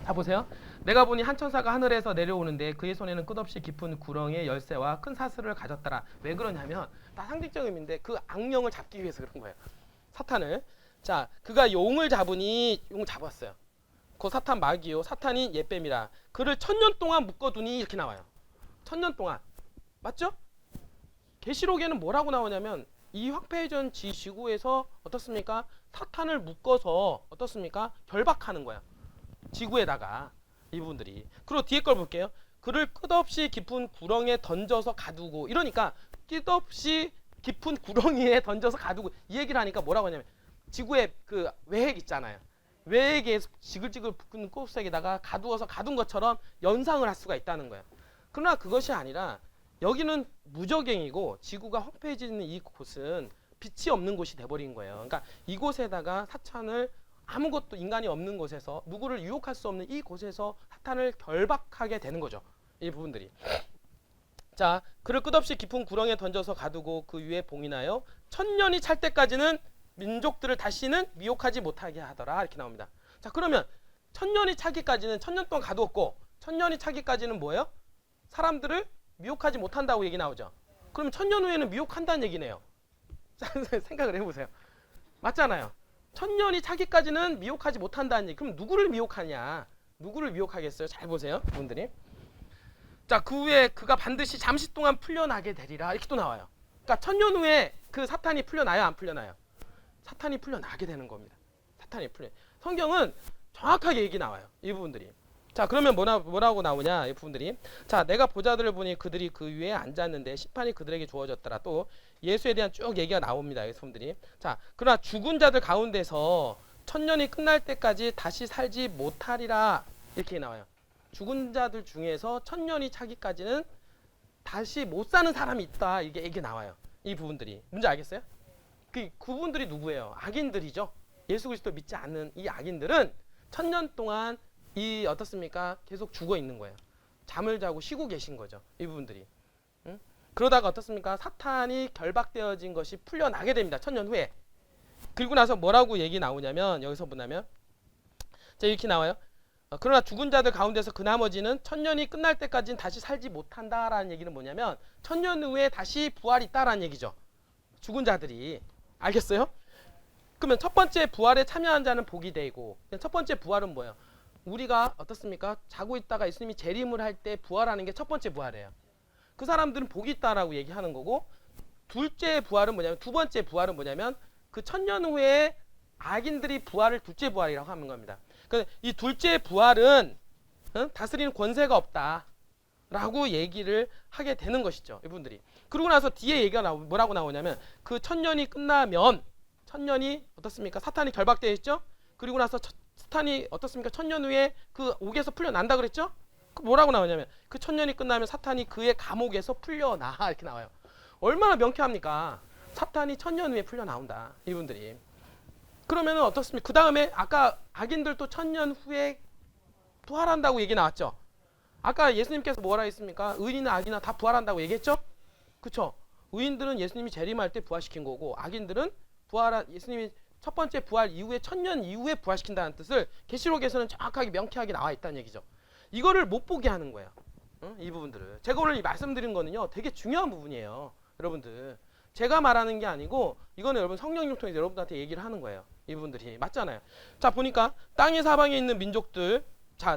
자 보세요. 내가 보니 한 천사가 하늘에서 내려오는데 그의 손에는 끝없이 깊은 구렁의 열쇠와 큰 사슬을 가졌더라. 왜 그러냐면 다 상징적 의미인데 그 악령을 잡기 위해서 그런 거예요. 사탄을. 자 그가 용을 잡으니 용을 잡았어요. 그 사탄 마귀요 사탄이 옛뱀이라 그를 1000년 동안 묶어두니 이렇게 나와요. 1000년 동안. 맞죠? 계시록에는 뭐라고 나오냐면 이 황폐해진 지구에서 어떻습니까? 사탄을 묶어서 어떻습니까? 결박하는 거야. 지구에다가 이 부분들이. 그리고 뒤에 걸 볼게요. 그를 끝없이 깊은 구렁에 던져서 가두고 이러니까 끝없이 깊은 구렁이에 던져서 가두고 이 얘기를 하니까 뭐라고 하냐면 지구의 그 외핵 있잖아요. 외핵에 지글지글 붓는 꼭새기다가 가두어서 가둔 것처럼 연상을 할 수가 있다는 거예요. 그러나 그것이 아니라 여기는 무저갱이고 지구가 황폐해지는 이 곳은 빛이 없는 곳이 돼버린 거예요. 그러니까 이곳에다가 사탄을 아무것도 인간이 없는 곳에서 누구를 유혹할 수 없는 이 곳에서 사탄을 결박하게 되는 거죠. 이 부분들이. 자, 그를 끝없이 깊은 구렁에 던져서 가두고 그 위에 봉인하여 1000년이 찰 때까지는 민족들을 다시는 미혹하지 못하게 하더라. 이렇게 나옵니다. 자, 그러면 1000년이 차기까지는 1000년 동안 가두었고 1000년이 차기까지는 뭐예요? 사람들을 미혹하지 못한다고 얘기 나오죠. 그러면 1000년 후에는 미혹한다는 얘기네요. 생각을 해보세요. 맞잖아요. 1000년이 차기까지는 미혹하지 못한다는 얘기. 그럼 누구를 미혹하냐? 누구를 미혹하겠어요? 잘 보세요, 분들이. 자, 그 후에 그가 반드시 잠시 동안 풀려나게 되리라. 이렇게 또 나와요. 그러니까 1000년 후에 그 사탄이 풀려나요, 안 풀려나요? 사탄이 풀려나게 되는 겁니다. 사탄이 풀려. 성경은 정확하게 얘기 나와요. 이 부분들이. 자, 그러면 뭐라고 나오냐? 이 부분들이. 자, 내가 보자들을 보니 그들이 그 위에 앉았는데 심판이 그들에게 주어졌더라. 또 예수에 대한 쭉 얘기가 나옵니다. 이 부분들이. 자, 그러나 죽은 자들 가운데서 1000년이 끝날 때까지 다시 살지 못하리라. 이렇게 나와요. 죽은 자들 중에서 1000년이 차기까지는 다시 못 사는 사람이 있다. 이게 나와요. 이 부분들이. 뭔지 알겠어요? 그분들이 누구예요? 악인들이죠. 예수 그리스도 믿지 않는 이 악인들은 1000년 동안 이 어떻습니까? 계속 죽어 있는 거예요. 잠을 자고 쉬고 계신 거죠. 이 부분들이. 응? 그러다가 어떻습니까? 사탄이 결박되어진 것이 풀려나게 됩니다. 1000년 후에. 그리고 나서 뭐라고 얘기 나오냐면 여기서 보냐면 자 이렇게 나와요. 그러나 죽은 자들 가운데서 그 나머지는 1000년이 끝날 때까지는 다시 살지 못한다라는 얘기는 뭐냐면 1000년 후에 다시 부활이 있다라는 얘기죠. 죽은 자들이. 알겠어요? 그러면 첫 번째 부활에 참여한 자는 복이 되고 첫 번째 부활은 뭐예요? 우리가 어떻습니까? 자고 있다가 예수님이 재림을 할 때 부활하는 게 첫 번째 부활이에요. 그 사람들은 복이 있다라고 얘기하는 거고 둘째 부활은 뭐냐면 두 번째 부활은 뭐냐면 그 1000년 후에 악인들이 부활을 둘째 부활이라고 하는 겁니다. 그러니까 이 둘째 부활은 다스리는 권세가 없다라고 얘기를 하게 되는 것이죠. 이분들이. 그러고 나서 뒤에 얘기가 뭐라고 나오냐면 그 1000년이 끝나면 1000년이 어떻습니까? 사탄이 결박되어 있죠. 그리고 나서 사탄이 어떻습니까? 1000년 후에 그 옥에서 풀려난다 그랬죠? 그 뭐라고 나오냐면 그 1000년이 끝나면 사탄이 그의 감옥에서 풀려나 이렇게 나와요. 얼마나 명쾌합니까? 사탄이 1000년 후에 풀려나온다. 이분들이. 그러면은 어떻습니까? 그 다음에 아까 악인들도 1000년 후에 부활한다고 얘기 나왔죠? 아까 예수님께서 뭐라 했습니까? 의인이나 악이나 다 부활한다고 얘기했죠? 그쵸? 의인들은 예수님이 재림할 때 부활시킨 거고 악인들은 예수님이 첫 번째 부활 이후에 1000년 이후에 부활시킨다는 뜻을 계시록에서는 정확하게 명쾌하게 나와 있다는 얘기죠. 이거를 못 보게 하는 거예요. 이 부분들을. 제가 오늘 말씀드린 거는요. 되게 중요한 부분이에요. 여러분들. 제가 말하는 게 아니고 이거는 여러분 성령님 통해서 여러분들한테 얘기를 하는 거예요. 이 부분들이. 맞잖아요. 자 보니까 땅의 사방에 있는 민족들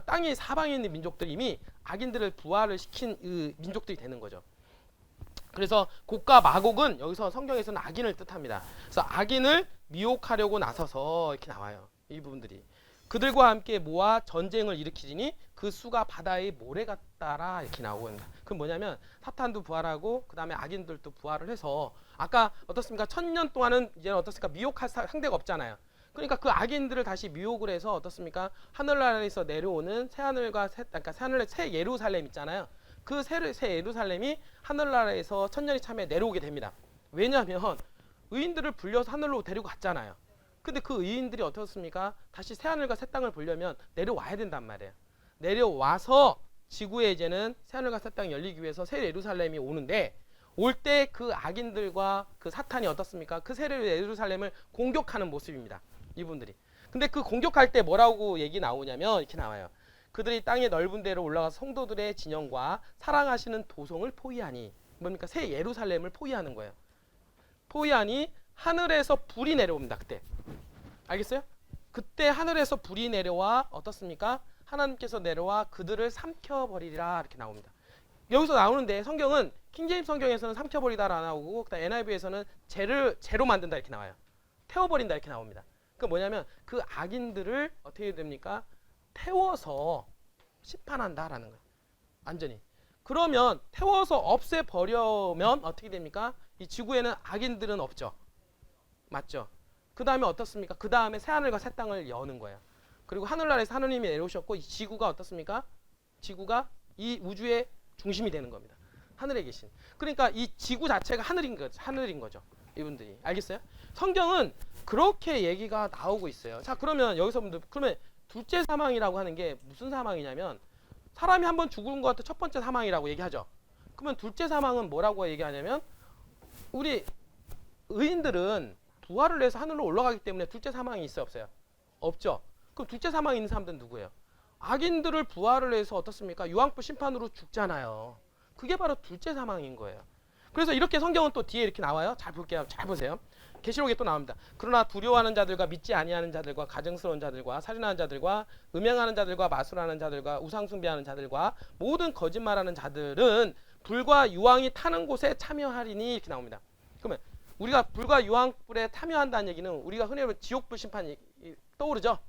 땅의 사방에 있는 민족들이 이미 악인들을 부활을 시킨 민족들이 되는 거죠. 그래서 곡과 마곡은 여기서 성경에서는 악인을 뜻합니다. 그래서 악인을 미혹하려고 나서서 이렇게 나와요. 이 부분들이. 그들과 함께 모아 전쟁을 일으키니 그 수가 바다의 모래 같다라 이렇게 나오고 있습니다. 그럼 뭐냐면 사탄도 부활하고 그 다음에 악인들도 부활을 해서 아까 어떻습니까? 1000년 동안은 이제 어떻습니까? 미혹할 상대가 없잖아요. 그러니까 그 악인들을 다시 미혹을 해서 어떻습니까? 하늘나라에서 내려오는 새하늘과 그러니까 새하늘의 새 예루살렘 있잖아요. 그 새 예루살렘이 하늘나라에서 천년이 참에 내려오게 됩니다. 왜냐하면 의인들을 불려서 하늘로 데리고 갔잖아요. 근데 그 의인들이 어떻습니까? 다시 새하늘과 새 땅을 보려면 내려와야 된단 말이에요. 내려와서 지구에 이제는 새하늘과 새 땅이 열리기 위해서 새 예루살렘이 오는데 올 때 그 악인들과 그 사탄이 어떻습니까? 그 새 예루살렘을 공격하는 모습입니다. 이분들이. 근데 그 공격할 때 뭐라고 얘기 나오냐면 이렇게 나와요. 그들이 땅의 넓은 데로 올라가서 성도들의 진영과 사랑하시는 도성을 포위하니 뭡니까? 새 예루살렘을 포위하는 거예요. 포위하니 하늘에서 불이 내려옵니다. 그때. 알겠어요? 그때 하늘에서 불이 내려와 어떻습니까? 하나님께서 내려와 그들을 삼켜버리리라 이렇게 나옵니다. 여기서 나오는데 성경은 킹제임스 성경에서는 삼켜버리다라 나오고 그다음 NIV에서는 죄로 만든다 이렇게 나와요. 태워버린다 이렇게 나옵니다. 그 뭐냐면 그 악인들을 어떻게 됩니까? 태워서 심판한다라는 거예요. 완전히. 그러면 태워서 없애버려면 어떻게 됩니까? 이 지구에는 악인들은 없죠. 맞죠? 그 다음에 어떻습니까? 그 다음에 새하늘과 새 땅을 여는 거예요. 그리고 하늘나라에서 하느님이 내려오셨고 이 지구가 어떻습니까? 지구가 이 우주의 중심이 되는 겁니다. 하늘에 계신. 그러니까 이 지구 자체가 하늘인 거죠. 이분들이. 알겠어요? 성경은 그렇게 얘기가 나오고 있어요. 자, 그러면 여기서 분들 그러면 둘째 사망이라고 하는 게 무슨 사망이냐면 사람이 한번 죽은 것도 첫 번째 사망이라고 얘기하죠. 그러면 둘째 사망은 뭐라고 얘기하냐면 우리 의인들은 부활을 해서 하늘로 올라가기 때문에 둘째 사망이 있어요, 없어요? 없죠. 그럼 둘째 사망이 있는 사람들은 누구예요? 악인들을 부활을 해서 어떻습니까? 유황불 심판으로 죽잖아요. 그게 바로 둘째 사망인 거예요. 그래서 이렇게 성경은 또 뒤에 이렇게 나와요. 잘 볼게요. 잘 보세요. 계시록에 또 나옵니다. 그러나 두려워하는 자들과 믿지 아니하는 자들과 가증스러운 자들과 살인하는 자들과 음행하는 자들과 마술하는 자들과 우상 숭배하는 자들과 모든 거짓말하는 자들은 불과 유황이 타는 곳에 참여하리니 이렇게 나옵니다. 그러면 우리가 불과 유황불에 참여한다는 얘기는 우리가 흔히 말하는 지옥불 심판이 떠오르죠.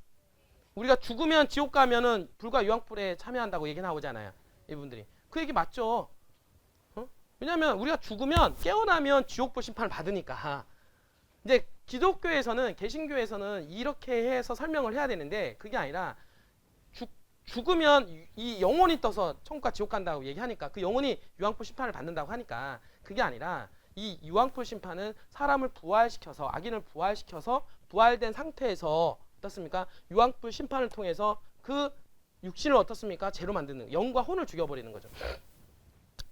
우리가 죽으면 지옥 가면은 불과 유황불에 참여한다고 얘기 나오잖아요. 이분들이 그 얘기 맞죠? 왜냐하면 우리가 죽으면 깨어나면 지옥불 심판을 받으니까. 이제 기독교에서는 개신교에서는 이렇게 해서 설명을 해야 되는데 그게 아니라 죽으면 이 영혼이 떠서 천국과 지옥 간다고 얘기하니까 그 영혼이 유황불 심판을 받는다고 하니까 그게 아니라 이 유황불 심판은 사람을 부활시켜서 악인을 부활시켜서 부활된 상태에서 어떻습니까? 유황불 심판을 통해서 그 육신을 어떻습니까? 죄로 만드는 영과 혼을 죽여버리는 거죠.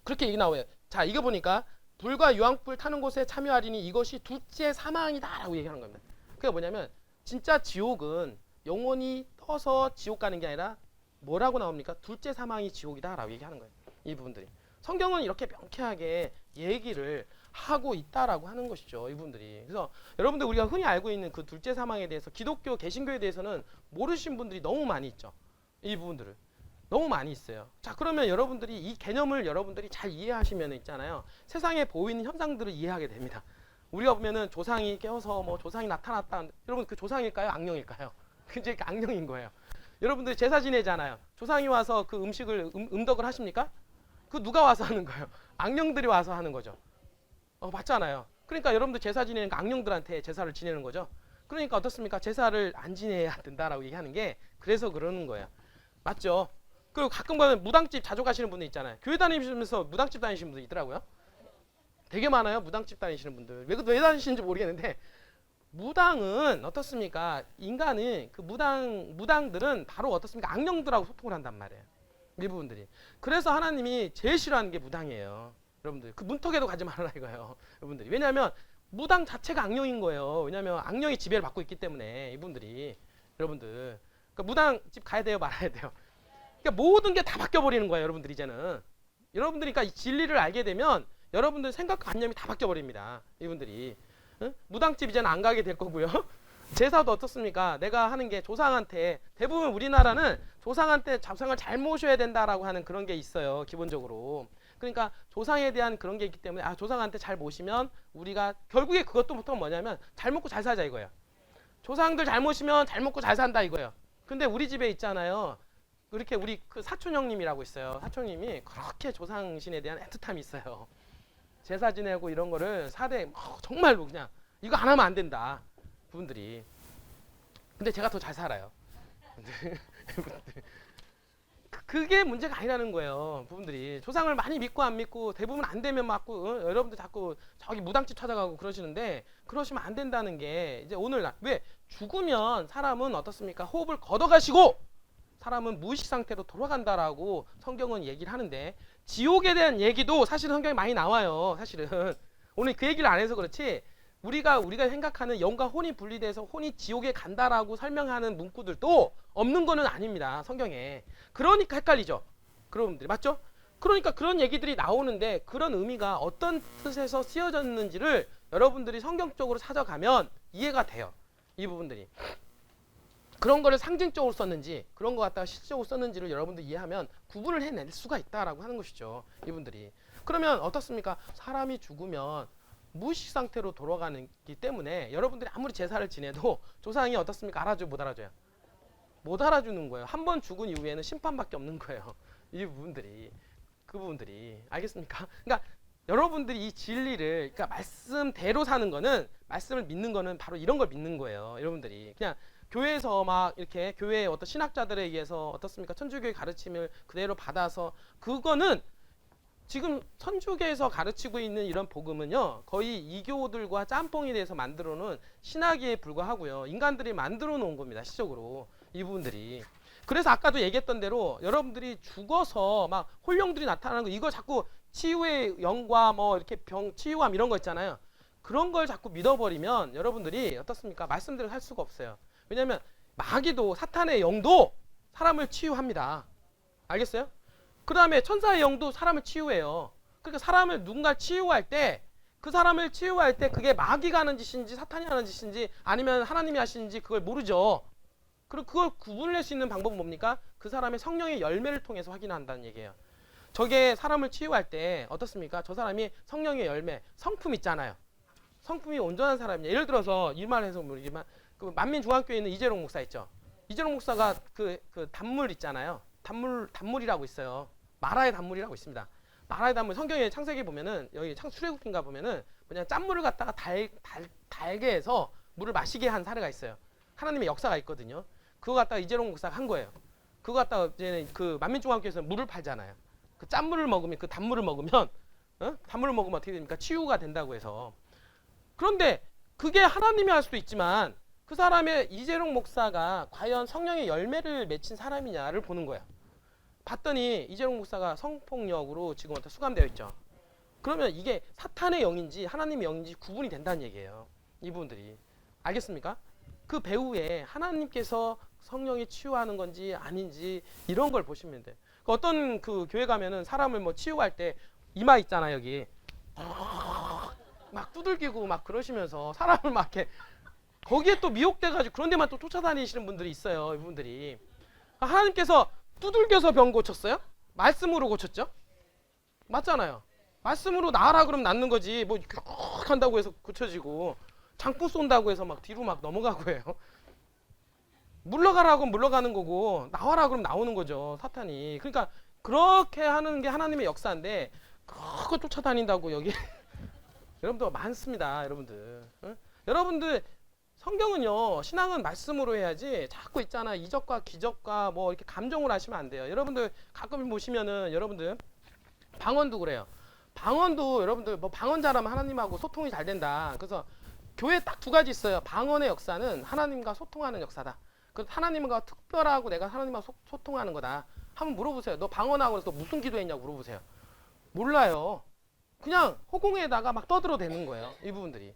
그렇게 얘기 나와요. 자, 이거 보니까 불과 유황불 타는 곳에 참여하리니 이것이 둘째 사망이다라고 얘기하는 겁니다. 그게 뭐냐면 진짜 지옥은 영혼이 떠서 지옥 가는 게 아니라 뭐라고 나옵니까? 둘째 사망이 지옥이다라고 얘기하는 거예요. 이 부분들이. 성경은 이렇게 명쾌하게 얘기를 하고 있다라고 하는 것이죠. 이분들이. 그래서 여러분들 우리가 흔히 알고 있는 그 둘째 사망에 대해서 기독교 개신교에 대해서는 모르신 분들이 너무 많이 있죠. 이 부분들을. 너무 많이 있어요. 자, 그러면 여러분들이 이 개념을 여러분들이 잘 이해하시면 있잖아요. 세상에 보이는 현상들을 이해하게 됩니다. 우리가 보면은 조상이 깨어서 뭐 조상이 나타났다. 여러분 그 조상일까요? 악령일까요? 그게 악령인 거예요. 여러분들 제사 지내잖아요. 조상이 와서 그 음식을 음덕을 하십니까? 그 누가 와서 하는 거예요? 악령들이 와서 하는 거죠. 맞잖아요. 그러니까 여러분들 제사 지내는 거 악령들한테 제사를 지내는 거죠. 그러니까 어떻습니까? 제사를 안 지내야 된다라고 얘기하는 게 그래서 그러는 거예요. 맞죠? 그리고 가끔 보면 무당집 자주 가시는 분들 있잖아요. 교회 다니시면서 무당집 다니시는 분들 있더라고요. 되게 많아요. 무당집 다니시는 분들. 왜 다니시는지 모르겠는데 무당은 어떻습니까? 인간은 그 무당들은 바로 어떻습니까? 악령들하고 소통을 한단 말이에요. 이 부분들이. 그래서 하나님이 제일 싫어하는 게 무당이에요. 여러분들 그 문턱에도 가지 말아라 이거예요. 여러분들이. 왜냐하면 무당 자체가 악령인 거예요. 왜냐하면 악령이 지배를 받고 있기 때문에 이분들이. 여러분들 그러니까 무당집 가야 돼요? 말아야 돼요? 그러니까 모든 게 다 바뀌어버리는 거예요. 여러분들 이제는. 여러분들이 그러니까 이 진리를 알게 되면 여러분들 생각과 관념이 다 바뀌어버립니다. 이분들이. 응? 무당집 이제는 안 가게 될 거고요. 제사도 어떻습니까? 내가 하는 게 조상한테 대부분 우리나라는 조상한테 조상을 잘 모셔야 된다라고 하는 그런 게 있어요. 기본적으로. 그러니까 조상에 대한 그런 게 있기 때문에 조상한테 잘 모시면 우리가 결국에 그것도 보통 뭐냐면 잘 먹고 잘 살자 이거예요. 조상들 잘 모시면 잘 먹고 잘 산다 이거예요. 근데 우리 집에 있잖아요. 그렇게 우리 그 사촌 형님이라고 있어요. 사촌님이 그렇게 조상신에 대한 애틋함이 있어요. 제사 지내고 이런 거를 사대 정말로 그냥 이거 안 하면 안 된다. 그분들이. 근데 제가 더 잘 살아요. 그게 문제가 아니라는 거예요. 부분들이 조상을 많이 믿고 안 믿고 대부분 안 되면 맞고 여러분들 자꾸 저기 무당집 찾아가고 그러시는데 그러시면 안 된다는 게 이제 오늘날 왜 죽으면 사람은 어떻습니까? 호흡을 걷어가시고 사람은 무의식 상태로 돌아간다라고 성경은 얘기를 하는데 지옥에 대한 얘기도 사실은 성경에 많이 나와요. 사실은 오늘 그 얘기를 안 해서 그렇지 우리가 생각하는 영과 혼이 분리돼서 혼이 지옥에 간다라고 설명하는 문구들도 없는 거는 아닙니다. 성경에. 그러니까 헷갈리죠. 그런 분들이 맞죠? 그러니까 그런 얘기들이 나오는데 그런 의미가 어떤 뜻에서 쓰여졌는지를 여러분들이 성경적으로 찾아가면 이해가 돼요. 이 부분들이. 그런 거를 상징적으로 썼는지 그런 거 갖다가 실질적으로 썼는지를 여러분들 이해하면 구분을 해낼 수가 있다라고 하는 것이죠. 이분들이. 그러면 어떻습니까? 사람이 죽으면 무의식 상태로 돌아가기 때문에 여러분들이 아무리 제사를 지내도 조상이 어떻습니까? 알아줘요? 못 알아줘요? 못 알아주는 거예요. 한 번 죽은 이후에는 심판밖에 없는 거예요. 이 부분들이. 그 부분들이. 알겠습니까? 그러니까 여러분들이 이 진리를 그러니까 말씀대로 사는 거는 말씀을 믿는 거는 바로 이런 걸 믿는 거예요. 여러분들이. 그냥 교회에서 막 이렇게 교회의 어떤 신학자들에 의해서 어떻습니까? 천주교의 가르침을 그대로 받아서 그거는 지금 천주교에서 가르치고 있는 이런 복음은요 거의 이교들과 짬뽕이 돼서 만들어 놓은 신학에 불과하고요 인간들이 만들어 놓은 겁니다. 시적으로 이 부분들이. 그래서 아까도 얘기했던 대로 여러분들이 죽어서 막 혼령들이 나타나는 거 이거 자꾸 치유의 영과 뭐 이렇게 병 치유함 이런 거 있잖아요. 그런 걸 자꾸 믿어버리면 여러분들이 어떻습니까? 말씀대로 할 수가 없어요. 왜냐하면 마귀도 사탄의 영도 사람을 치유합니다. 알겠어요? 그 다음에 천사의 영도 사람을 치유해요. 그러니까 사람을 누군가 치유할 때 그 사람을 치유할 때 그게 마귀가 하는 짓인지 사탄이 하는 짓인지 아니면 하나님이 하시는지 그걸 모르죠. 그리고 그걸 구분할 수 있는 방법은 뭡니까? 그 사람의 성령의 열매를 통해서 확인한다는 얘기예요. 저게 사람을 치유할 때 어떻습니까? 저 사람이 성령의 열매, 성품 있잖아요. 성품이 온전한 사람이냐. 예를 들어서 이 말해서 모르지만 그 만민중앙교회에 있는 이재롱 목사 있죠. 이재롱 목사가 그 단물 있잖아요. 단물이라고 있어요. 마라의 단물이라고 있습니다. 마라의 단물 성경에 창세기 보면은 여기 출애굽기인가 보면은 그냥 짠물을 갖다가 달게 해서 물을 마시게 한 사례가 있어요. 하나님의 역사가 있거든요. 그거 갖다가 이재롱 목사가 한 거예요. 그거 갖다가 이제 그 만민중앙교회에서는 물을 팔잖아요. 그 짠물을 먹으면 그 단물을 먹으면 단물을 먹으면 어떻게 됩니까? 치유가 된다고 해서. 그런데 그게 하나님이 할 수도 있지만 그 사람의 이재롱 목사가 과연 성령의 열매를 맺힌 사람이냐를 보는 거예요. 봤더니 이재롱 목사가 성폭력으로 지금 수감되어 있죠. 그러면 이게 사탄의 영인지 하나님의 영인지 구분이 된다는 얘기예요. 이 부분들이. 알겠습니까? 그 배후에 하나님께서 성령이 치유하는 건지 아닌지 이런 걸 보시면 돼요. 어떤 그 교회 가면은 사람을 뭐 치유할 때 이마 있잖아 여기 막 두들기고 막 그러시면서 사람을 막 이렇게 거기에 또 미혹돼가지고 그런 데만 또 쫓아다니시는 분들이 있어요. 이분들이. 하나님께서 두들겨서 병 고쳤어요? 말씀으로 고쳤죠? 맞잖아요. 말씀으로 나으라 그러면 낫는 거지. 뭐 이렇게 한다고 해서 고쳐지고 장풍 쏜다고 해서 막 뒤로 막 넘어가고 해요. 물러가라고 물러가는 거고 나와라 그러면 나오는 거죠. 사탄이. 그러니까 그렇게 하는 게 하나님의 역사인데 그거 쫓아다닌다고 여기 여러분들 많습니다. 여러분들. 응? 여러분들 성경은요 신앙은 말씀으로 해야지 자꾸 있잖아 이적과 기적과 뭐 이렇게 감정으로 하시면 안 돼요. 여러분들 가끔 보시면은 여러분들 방언도 그래요. 방언도 여러분들 뭐 방언 잘하면 하나님하고 소통이 잘 된다. 그래서 교회에 딱 두 가지 있어요. 방언의 역사는 하나님과 소통하는 역사다. 그 하나님과 특별하고 내가 하나님과 소통하는 거다. 한번 물어보세요. 너 방언하고 해서 무슨 기도했냐고 물어보세요. 몰라요. 그냥 허공에다가 막 떠들어대는 거예요. 이 부분들이.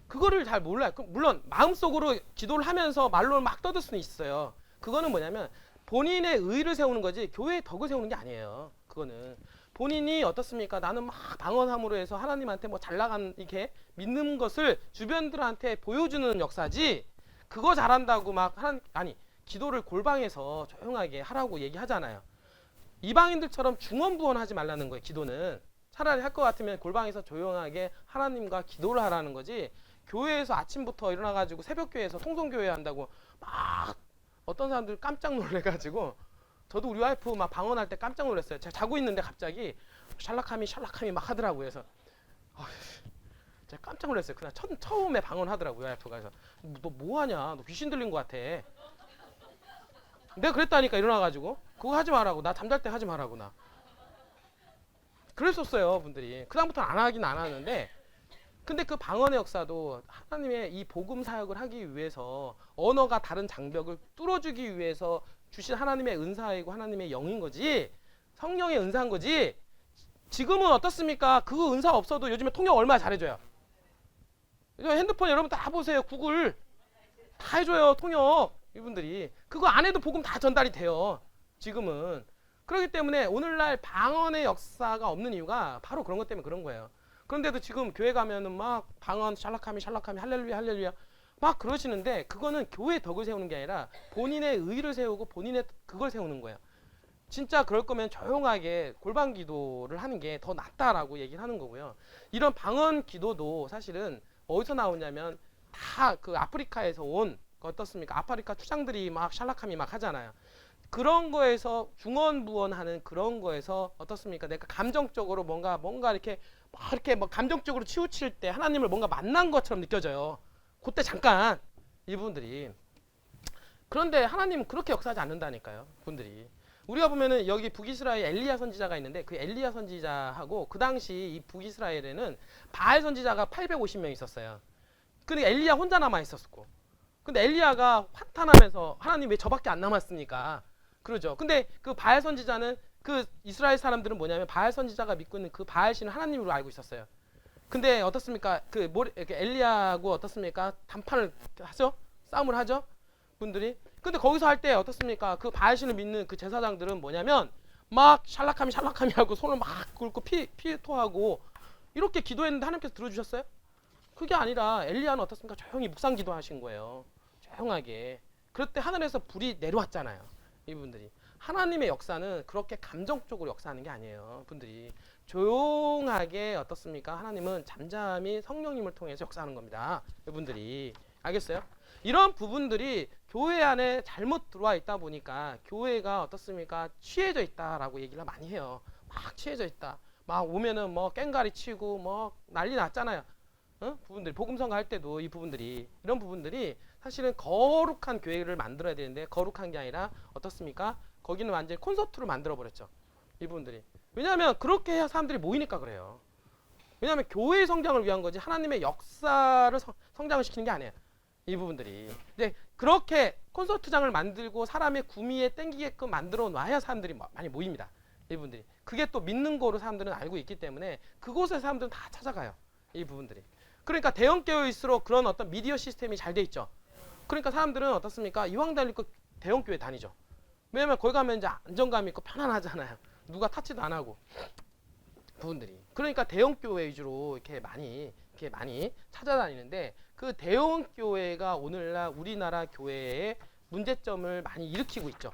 그거를 잘 몰라요. 물론 마음속으로 기도를 하면서 말로 막 떠들 수는 있어요. 그거는 뭐냐면 본인의 의를 세우는 거지 교회의 덕을 세우는 게 아니에요. 그거는 본인이 어떻습니까? 나는 막 방언함으로 해서 하나님한테 뭐 잘 나간 이렇게 믿는 것을 주변들한테 보여주는 역사지. 그거 잘한다고 막 아니 기도를 골방에서 조용하게 하라고 얘기하잖아요. 이방인들처럼 중언부언하지 말라는 거예요. 기도는 차라리 할 것 같으면 골방에서 조용하게 하나님과 기도를 하라는 거지. 교회에서 아침부터 일어나가지고 새벽교회에서 통성교회 한다고 막 어떤 사람들 깜짝 놀래가지고 저도 우리 와이프 막 방언할 때 깜짝 놀랐어요. 제가 자고 있는데 갑자기 샬락함이 막 하더라고요. 그래서 제가 깜짝 놀랐어요. 그날 처음에 방언하더라고요. 와이프가. 그래서 너 뭐하냐? 너 귀신 들린 것 같아. 내가 그랬다니까 일어나가지고 그거 하지 말라고. 나 잠잘 때 하지 말라고 나. 그랬었어요 분들이. 그 다음부터는 안 하긴 안 하는데, 근데 그 방언의 역사도 하나님의 이 복음 사역을 하기 위해서 언어가 다른 장벽을 뚫어주기 위해서 주신 하나님의 은사이고 하나님의 영인 거지, 성령의 은사인 거지. 지금은 어떻습니까? 그 은사 없어도 요즘에 통역 얼마나 잘해줘요. 핸드폰 여러분 다 보세요. 구글 다 해줘요 통역. 이분들이 그거 안 해도 복음 다 전달이 돼요 지금은. 그렇기 때문에 오늘날 방언의 역사가 없는 이유가 바로 그런 것 때문에 그런 거예요. 그런데도 지금 교회 가면은 막 방언 샬라카미 할렐루야 할렐루야 막 그러시는데, 그거는 교회의 덕을 세우는 게 아니라 본인의 의를 세우고 본인의 그걸 세우는 거예요. 진짜 그럴 거면 조용하게 골방 기도를 하는 게 더 낫다라고 얘기를 하는 거고요. 이런 방언 기도도 사실은 어디서 나오냐면 다 그 아프리카에서 온 어떻습니까? 아프리카 추장들이 막 샬라카미 막 하잖아요. 그런 거에서 중언부언하는 그런 거에서 어떻습니까? 내가 감정적으로 뭔가 이렇게 막 감정적으로 치우칠 때 하나님을 뭔가 만난 것처럼 느껴져요. 그때 잠깐 이 부분들이. 그런데 하나님은 그렇게 역사하지 않는다니까요, 분들이. 우리가 보면은 여기 북이스라엘 엘리야 선지자가 있는데, 그 엘리야 선지자하고 그 당시 이 북이스라엘에는 바알 선지자가 850명 있었어요. 근데 엘리야 혼자 남아 있었고, 근데 엘리야가 환탄하면서 하나님 왜 저밖에 안 남았습니까? 그러죠. 근데 그 바알 선지자는, 그 이스라엘 사람들은 뭐냐면 바알 선지자가 믿고 있는 그 바알 신을 하나님으로 알고 있었어요. 근데 어떻습니까? 이렇게 엘리야하고 어떻습니까? 단판을 하죠? 싸움을 하죠? 분들이. 근데 거기서 할 때 어떻습니까? 그 바알 신을 믿는 그 제사장들은 뭐냐면 막 샬라카미 하고 손을 막 긁고 피 토하고 이렇게 기도했는데 하나님께서 들어주셨어요? 그게 아니라 엘리야는 어떻습니까? 조용히 묵상 기도하신 거예요. 조용하게. 그럴 때 하늘에서 불이 내려왔잖아요. 이분들이. 하나님의 역사는 그렇게 감정적으로 역사하는 게 아니에요. 분들이 조용하게 어떻습니까? 하나님은 잠잠히 성령님을 통해서 역사하는 겁니다. 이분들이. 알겠어요? 이런 부분들이 교회 안에 잘못 들어와 있다 보니까 교회가 어떻습니까? 취해져 있다라고 얘기를 많이 해요. 막 취해져 있다. 막 오면은 뭐 깽가리 치고 뭐 난리 났잖아요. 부분들이 복음성가 할 때도 이 부분들이, 이런 부분들이 사실은 거룩한 교회를 만들어야 되는데 거룩한 게 아니라 어떻습니까? 거기는 완전히 콘서트로 만들어 버렸죠. 이 부분들이. 왜냐하면 그렇게 해야 사람들이 모이니까 그래요. 왜냐하면 교회의 성장을 위한 거지 하나님의 역사를 성장을 시키는 게 아니에요. 이 부분들이. 근데 그렇게 콘서트장을 만들고 사람의 구미에 땡기게끔 만들어 놔야 사람들이 많이 모입니다. 이 부분들이. 그게 또 믿는 거로 사람들은 알고 있기 때문에 그곳에 사람들은 다 찾아가요. 이 부분들이. 그러니까 대형 교회일수록 그런 어떤 미디어 시스템이 잘 돼 있죠. 그러니까 사람들은 어떻습니까? 이왕 달릴 거 대형 교회 다니죠. 왜냐면 거기 가면 이제 안정감 있고 편안하잖아요. 누가 타치도 안 하고. 부분들이. 그러니까 대형 교회 위주로 이렇게 많이 찾아다니는데, 그 대형 교회가 오늘날 우리나라 교회의 문제점을 많이 일으키고 있죠.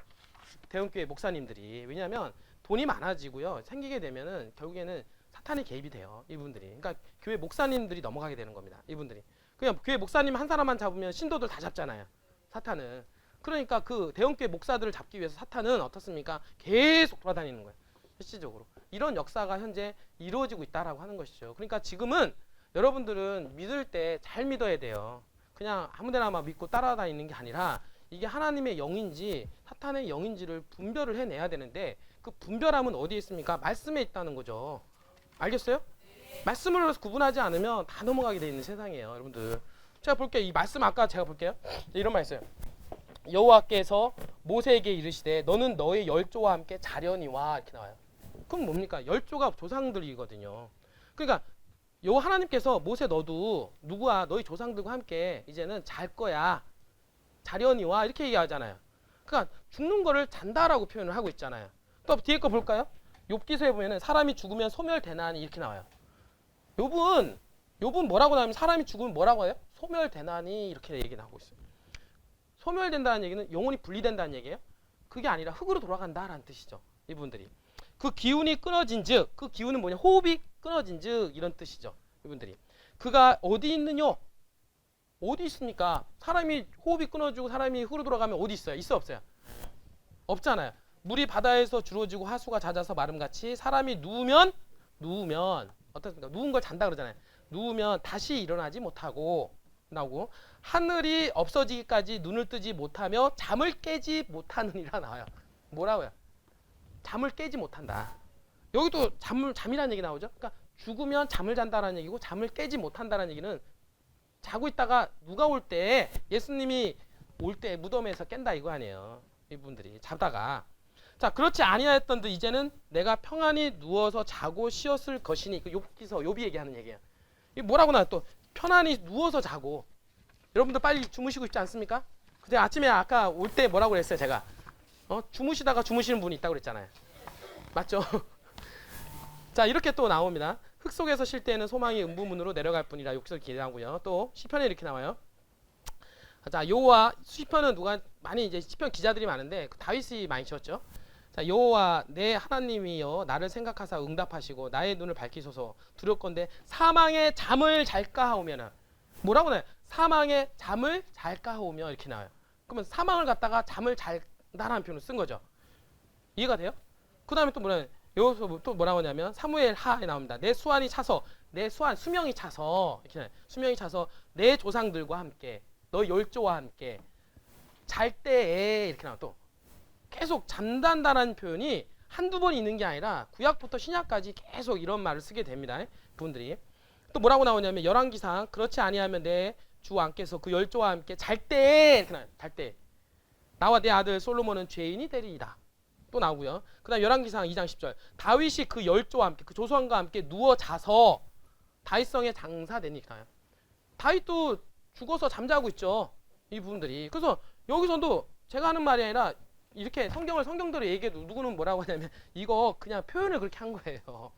대형 교회 목사님들이. 왜냐하면 돈이 많아지고요. 생기게 되면은 결국에는 사탄이 개입이 돼요. 이분들이. 그러니까 교회 목사님들이 넘어가게 되는 겁니다. 이분들이. 그냥 교회 목사님 한 사람만 잡으면 신도들 다 잡잖아요. 사탄은. 그러니까 그 대형교회 목사들을 잡기 위해서 사탄은 어떻습니까? 계속 돌아다니는 거예요. 실질적으로. 이런 역사가 현재 이루어지고 있다라고 하는 것이죠. 그러니까 지금은 여러분들은 믿을 때 잘 믿어야 돼요. 그냥 아무데나 막 믿고 따라다니는 게 아니라 이게 하나님의 영인지 사탄의 영인지를 분별을 해내야 되는데, 그 분별함은 어디에 있습니까? 말씀에 있다는 거죠. 알겠어요? 말씀을 구분하지 않으면 다 넘어가게 돼 있는 세상이에요, 여러분들. 제가 볼게요. 이 말씀 아까 제가 볼게요. 이런 말 있어요. 여호와께서 모세에게 이르시되 너는 너의 열조와 함께 자려니와, 이렇게 나와요. 그럼 뭡니까? 열조가 조상들이거든요. 그러니까 요 하나님께서 모세 너도 누구야? 너희 조상들과 함께 이제는 잘 거야. 자려니와, 이렇게 얘기하잖아요. 그러니까 죽는 거를 잔다라고 표현을 하고 있잖아요. 또 뒤에 거 볼까요? 욥기서에 보면은 사람이 죽으면 소멸되나니, 이렇게 나와요. 욥은 뭐라고 나오면 사람이 죽으면 뭐라고 해요? 소멸되나니, 이렇게 얘기를 하고 있어요. 소멸된다는 얘기는 영혼이 분리된다는 얘기예요? 그게 아니라 흙으로 돌아간다라는 뜻이죠. 이분들이. 그 기운이 끊어진 즉, 그 기운은 뭐냐? 호흡이 끊어진 즉, 이런 뜻이죠. 이분들이. 그가 어디 있느냐? 어디 있습니까? 사람이 호흡이 끊어지고 사람이 흙으로 돌아가면 어디 있어요? 있어 없어요? 없잖아요. 물이 바다에서 주러지고 하수가 잦아서 마름같이 사람이 누우면 어떻습니까? 누운 걸 잔다 그러잖아요. 누우면 다시 일어나지 못하고 나오고 하늘이 없어지기까지 눈을 뜨지 못하며 잠을 깨지 못하느니라 나와요. 뭐라고요? 잠을 깨지 못한다. 여기도 잠이라는 얘기 나오죠. 그러니까 죽으면 잠을 잔다라는 얘기고 잠을 깨지 못한다라는 얘기는 자고 있다가 누가 올 때 예수님이 올 때 무덤에서 깬다 이거 아니에요. 이분들이 자다가 자 그렇지 아니하였던데 이제는 내가 평안히 누워서 자고 쉬었을 것이니 그 욥기서 욥이 얘기하는 얘기예요. 이 뭐라고 나와 또 편안히 누워서 자고 여러분들 빨리 주무시고 있지 않습니까? 근데 아침에 아까 올 때 뭐라고 그랬어요 제가 주무시다가 주무시는 분이 있다고 그랬잖아요. 맞죠? 자 이렇게 또 나옵니다. 흙 속에서 쉴 때는 소망이 음부문으로 내려갈 뿐이라 욕설 기대하고요. 또 시편에 이렇게 나와요. 자 여호와 시편은 누가 많이 이제 시편 기자들이 많은데 다윗이 많이 지었죠. 자 여호와 내 하나님이여 나를 생각하사 응답하시고 나의 눈을 밝히소서 두렵건대 사망의 잠을 잘까 하오면은 뭐라고 나요? 사망의 잠을 잘까 하오며 이렇게 나와요. 그러면 사망을 갖다가 잠을 잘다라는 표현을 쓴 거죠. 이해가 돼요? 그 다음에 또 뭐냐 여기서 또 뭐라고 하냐면 사무엘 하에 나옵니다. 내 수완이 차서 내 수완 수명이 차서 이렇게 나와요. 수명이 차서 내 조상들과 함께 너 열조와 함께 잘 때에 이렇게 나와 또 계속 잠단다라는 표현이 한두 번 있는 게 아니라 구약부터 신약까지 계속 이런 말을 쓰게 됩니다. 그분들이 또 뭐라고 나오냐면 열왕기상 그렇지 아니하면 내 주 왕께서 그 열조와 함께 잘 때에 이렇게 나와요. 잘 때 나와 내 아들 솔로몬은 죄인이 되리이다. 또 나오고요. 그 다음 열왕기상 2장 10절 다윗이 그 열조와 함께 그 조선과 함께 누워 자서 다윗성에 장사되니까요. 다윗도 죽어서 잠자고 있죠. 이 부분들이. 그래서 여기서도 제가 하는 말이 아니라 이렇게 성경대로 얘기해도 누구는 뭐라고 하냐면 이거 그냥 표현을 그렇게 한 거예요.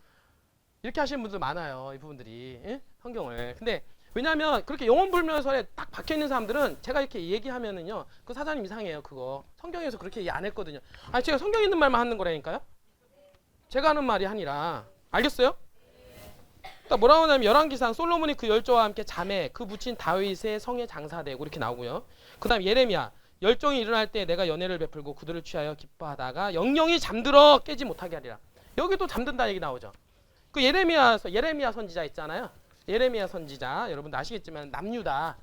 이렇게 하시는 분들 많아요. 이 부분들이. 예? 성경을. 근데 왜냐하면 그렇게 영혼불명설에 딱 박혀있는 사람들은 제가 이렇게 얘기하면은요 그 사장님 이상해요. 그거 성경에서 그렇게 얘기 안 했거든요. 아니 제가 성경에 있는 말만 하는 거라니까요. 제가 하는 말이 아니라. 알겠어요? 또 뭐라고 하냐면 열왕기상 솔로몬이 그 열조와 함께 잠에 그 부친 다윗의 성에 장사되고 이렇게 나오고요. 그 다음 예레미야 열정이 일어날 때 내가 연애를 베풀고 그들을 취하여 기뻐하다가 영영이 잠들어 깨지 못하게 하리라. 여기도 잠든다 얘기 나오죠. 그 예레미야 선지자 있잖아요. 예레미야 선지자 여러분 아시겠지만 남유다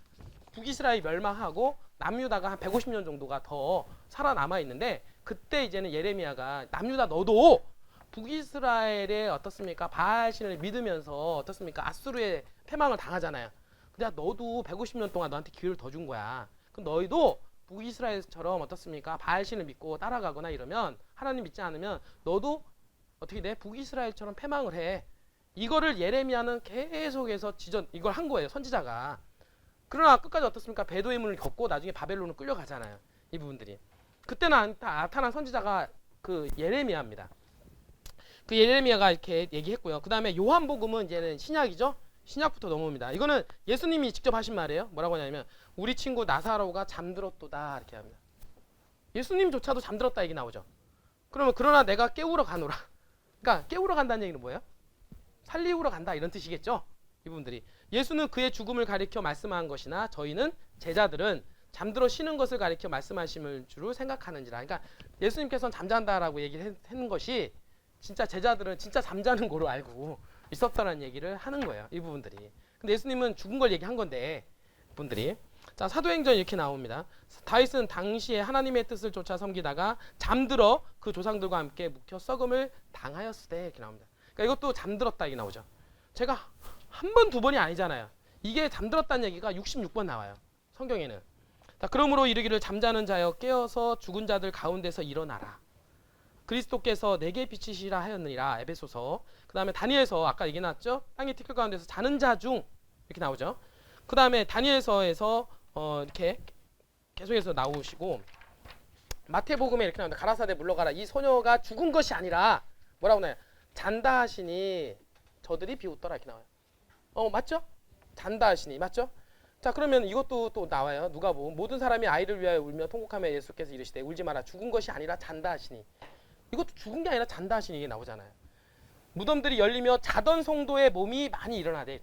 북이스라엘 멸망하고 남유다가 한 150년 정도가 더 살아남아 있는데 그때 이제는 예레미야가 남유다 너도 북이스라엘의 어떻습니까 바알신을 믿으면서 어떻습니까 아수르의 패망을 당하잖아요. 근데 너도 150년 동안 너한테 기회를 더 준 거야. 그럼 너희도 북이스라엘처럼 어떻습니까 바알신을 믿고 따라가거나 이러면 하나님 믿지 않으면 너도 어떻게 돼 북이스라엘처럼 패망을 해. 이거를 예레미야는 계속해서 이걸 한 거예요. 선지자가. 그러나 끝까지 어떻습니까? 배도의 문을 걷고 나중에 바벨론으로 끌려가잖아요. 이 부분들이. 그때는 나타난 선지자가 그 예레미야입니다. 그 예레미야가 이렇게 얘기했고요. 그 다음에 요한복음은 이제는 신약이죠. 신약부터 넘어옵니다. 이거는 예수님이 직접 하신 말이에요. 뭐라고 하냐면 우리 친구 나사로가 잠들었도다 이렇게 합니다. 예수님조차도 잠들었다 얘기 나오죠. 그러면 그러나 내가 깨우러 가노라. 그러니까 깨우러 간다는 얘기는 뭐예요? 살리우러 간다 이런 뜻이겠죠. 이분들이 예수는 그의 죽음을 가리켜 말씀한 것이나 저희는 제자들은 잠들어 쉬는 것을 가리켜 말씀하심을 주로 생각하는지라. 그러니까 예수님께서는 잠잔다라고 얘기를 했는 것이 진짜 제자들은 진짜 잠자는 거로 알고 있었다는 얘기를 하는 거예요. 이 부분들이. 근데 예수님은 죽은 걸 얘기한 건데 분들이. 자 사도행전 이렇게 나옵니다. 다윗은 당시에 하나님의 뜻을 쫓아 섬기다가 잠들어 그 조상들과 함께 묵혀 썩음을 당하였으되 이렇게 나옵니다. 그러니까 이것도 잠들었다 이게 나오죠. 제가 한 번, 두 번이 아니잖아요. 이게 잠들었다는 얘기가 66번 나와요. 성경에는. 자, 그러므로 이르기를 잠자는 자여 깨어서 죽은 자들 가운데서 일어나라. 그리스도께서 내게 비치시라 하였느니라. 에베소서. 그 다음에 다니엘서 아까 얘기 나왔죠. 땅의 티끌 가운데서 자는 자 중 이렇게 나오죠. 그 다음에 다니엘서에서 이렇게 계속해서 나오시고 마태복음에 이렇게 나옵니다. 가라사대 물러가라. 이 소녀가 죽은 것이 아니라 뭐라고 나요? 잔다 하시니 저들이 비웃더라 이렇게 나와요. 맞죠? 잔다 하시니 맞죠? 자 그러면 이것도 또 나와요. 누가복음 모든 사람이 아이를 위하여 울며 통곡하며 예수께서 이르시되 울지 마라 죽은 것이 아니라 잔다 하시니 이것도 죽은 게 아니라 잔다 하시니 이게 나오잖아요. 무덤들이 열리며 자던 성도의 몸이 많이 일어나대.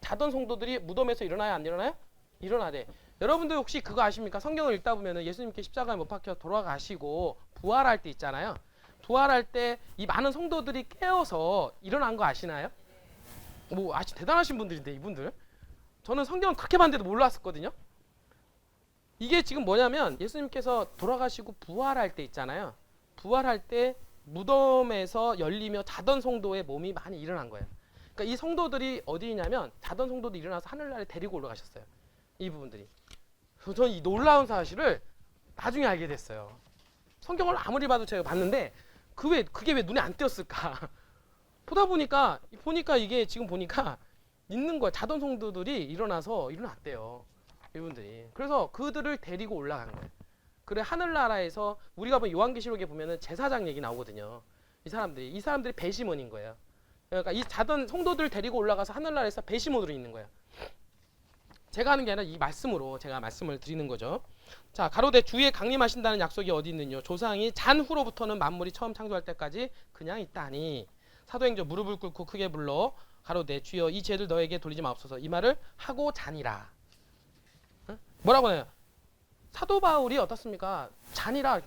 자던 성도들이 무덤에서 일어나요 안 일어나요? 일어나대. 여러분들 혹시 그거 아십니까? 성경을 읽다 보면 예수님께 십자가에 못 박혀 돌아가시고 부활할 때 있잖아요. 부활할 때 이 많은 성도들이 깨어서 일어난 거 아시나요? 뭐 아주 대단하신 분들인데 이분들. 저는 성경을 그렇게 봤는데도 몰랐었거든요. 이게 지금 뭐냐면 예수님께서 돌아가시고 부활할 때 있잖아요. 부활할 때 무덤에서 열리며 자던 성도의 몸이 많이 일어난 거예요. 그러니까 이 성도들이 어디 있냐면 자던 성도들이 일어나서 하늘나라에 데리고 올라가셨어요. 이 부분들이. 저는 이 놀라운 사실을 나중에 알게 됐어요. 성경을 아무리 봐도 제가 봤는데 그게 왜 눈에 안 띄었을까? 보다 보니까 이게 지금 보니까 있는 거야. 자던 성도들이 일어났대요. 이분들이. 그래서 그들을 데리고 올라간 거예요. 그래 하늘나라에서 우리가 보면 요한계시록에 보면은 제사장 얘기 나오거든요. 이 사람들이 배심원인 거예요. 그러니까 이 자던 성도들 데리고 올라가서 하늘나라에서 배심원으로 있는 거예요. 제가 하는 게 아니라 이 말씀으로 제가 말씀을 드리는 거죠. 자, 가로되 주의 강림하신다는 약속이 어디 있느냐? 조상이 잔 후로부터는 만물이 처음 창조할 때까지 그냥 있다니. 사도행전 무릎을 꿇고 크게 불러 가로되 주여 이 죄를 너에게 돌리지 마옵소서. 이 말을 하고 자니라. 응? 뭐라고 해요? 사도 바울이 어떻습니까? 잔이라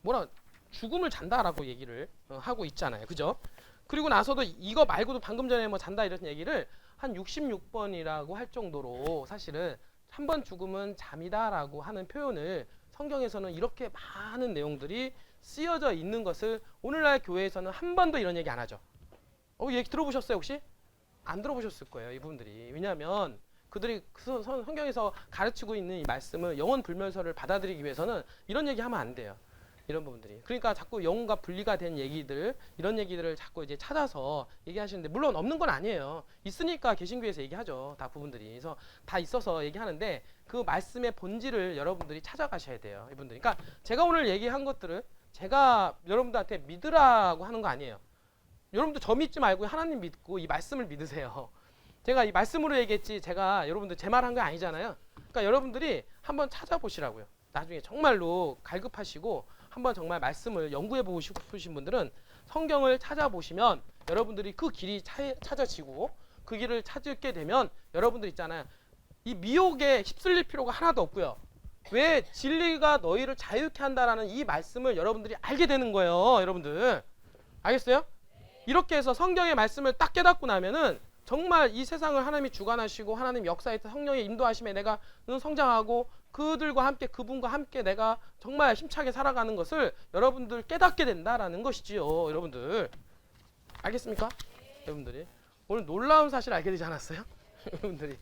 뭐라 죽음을 잔다라고 얘기를 하고 있잖아요. 그죠? 그리고 나서도 이거 말고도 방금 전에 뭐 잔다 이런 얘기를 한 66번이라고 할 정도로 사실은 한 번 죽음은 잠이다라고 하는 표현을 성경에서는 이렇게 많은 내용들이 쓰여져 있는 것을 오늘날 교회에서는 한 번도 이런 얘기 안 하죠. 얘기 들어보셨어요 혹시? 안 들어보셨을 거예요 이분들이. 왜냐하면 그들이 성경에서 가르치고 있는 이 말씀을 영혼 불멸설을 받아들이기 위해서는 이런 얘기 하면 안 돼요. 이런 부분들이. 그러니까 자꾸 영혼과 분리가 된 얘기들, 이런 얘기들을 자꾸 이제 찾아서 얘기하시는데, 물론 없는 건 아니에요. 있으니까 개신교에서 얘기하죠. 다 부분들이. 그래서 다 있어서 얘기하는데 그 말씀의 본질을 여러분들이 찾아가셔야 돼요. 이분들이. 그러니까 제가 오늘 얘기한 것들을 제가 여러분들한테 믿으라고 하는 거 아니에요. 여러분들 저 믿지 말고 하나님 믿고 이 말씀을 믿으세요. 제가 이 말씀으로 얘기했지 제가 여러분들 제 말 한 거 아니잖아요. 그러니까 여러분들이 한번 찾아보시라고요. 나중에 정말로 갈급하시고 한번 정말 말씀을 연구해 보고 싶으신 분들은 성경을 찾아보시면 여러분들이 그 길이 찾아지고 그 길을 찾게 되면 여러분들 있잖아요. 이 미혹에 휩쓸릴 필요가 하나도 없고요. 왜 진리가 너희를 자유케 한다라는 이 말씀을 여러분들이 알게 되는 거예요. 여러분들. 알겠어요? 이렇게 해서 성경의 말씀을 딱 깨닫고 나면은 정말 이 세상을 하나님이 주관하시고 하나님 역사에 성령의 인도하심에 내가 성장하고 그들과 함께 그분과 함께 내가 정말 힘차게 살아가는 것을 여러분들 깨닫게 된다라는 것이지요. 여러분들 알겠습니까? 여러분들이 오늘 놀라운 사실 알게 되지 않았어요? 여러분들이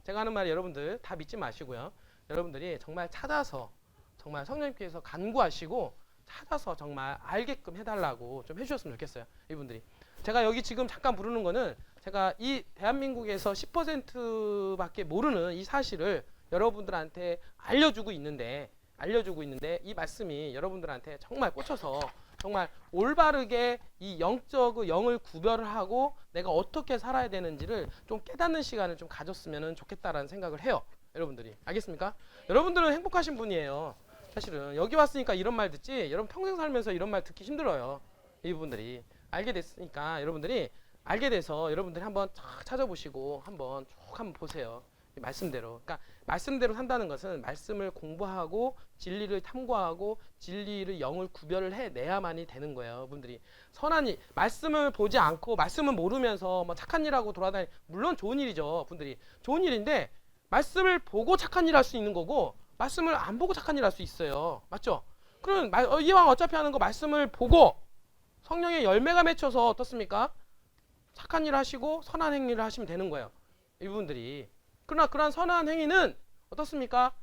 제가 하는 말이 여러분들 다 믿지 마시고요. 여러분들이 정말 찾아서 정말 성령님께서 간구하시고 찾아서 정말 알게끔 해달라고 좀 해주셨으면 좋겠어요. 이분들이. 제가 여기 지금 잠깐 부르는 거는 제가 이 대한민국에서 10%밖에 모르는 이 사실을 여러분들한테 알려주고 있는데 이 말씀이 여러분들한테 정말 꽂혀서 정말 올바르게 이 영적 영을 구별을 하고 내가 어떻게 살아야 되는지를 좀 깨닫는 시간을 좀 가졌으면 좋겠다라는 생각을 해요. 여러분들이. 알겠습니까? 여러분들은 행복하신 분이에요. 사실은 여기 왔으니까 이런 말 듣지 여러분 평생 살면서 이런 말 듣기 힘들어요. 이분들이 알게 됐으니까 여러분들이 알게 돼서 여러분들이 한번 쫙 찾아보시고 한번 보세요. 말씀대로. 그러니까 말씀대로 산다는 것은 말씀을 공부하고 진리를 탐구하고 진리를 영을 구별을 해내야만이 되는 거예요. 분들이 선한 일, 말씀을 보지 않고 말씀을 모르면서 뭐 착한 일하고 돌아다니 물론 좋은 일이죠. 분들이 좋은 일인데 말씀을 보고 착한 일 할 수 있는 거고 말씀을 안 보고 착한 일 할 수 있어요. 맞죠? 그럼 이왕 어차피 하는 거 말씀을 보고 성령의 열매가 맺혀서 어떻습니까? 착한 일 하시고 선한 행위를 하시면 되는 거예요. 이분들이. 그러나 그러한 선한 행위는 어떻습니까?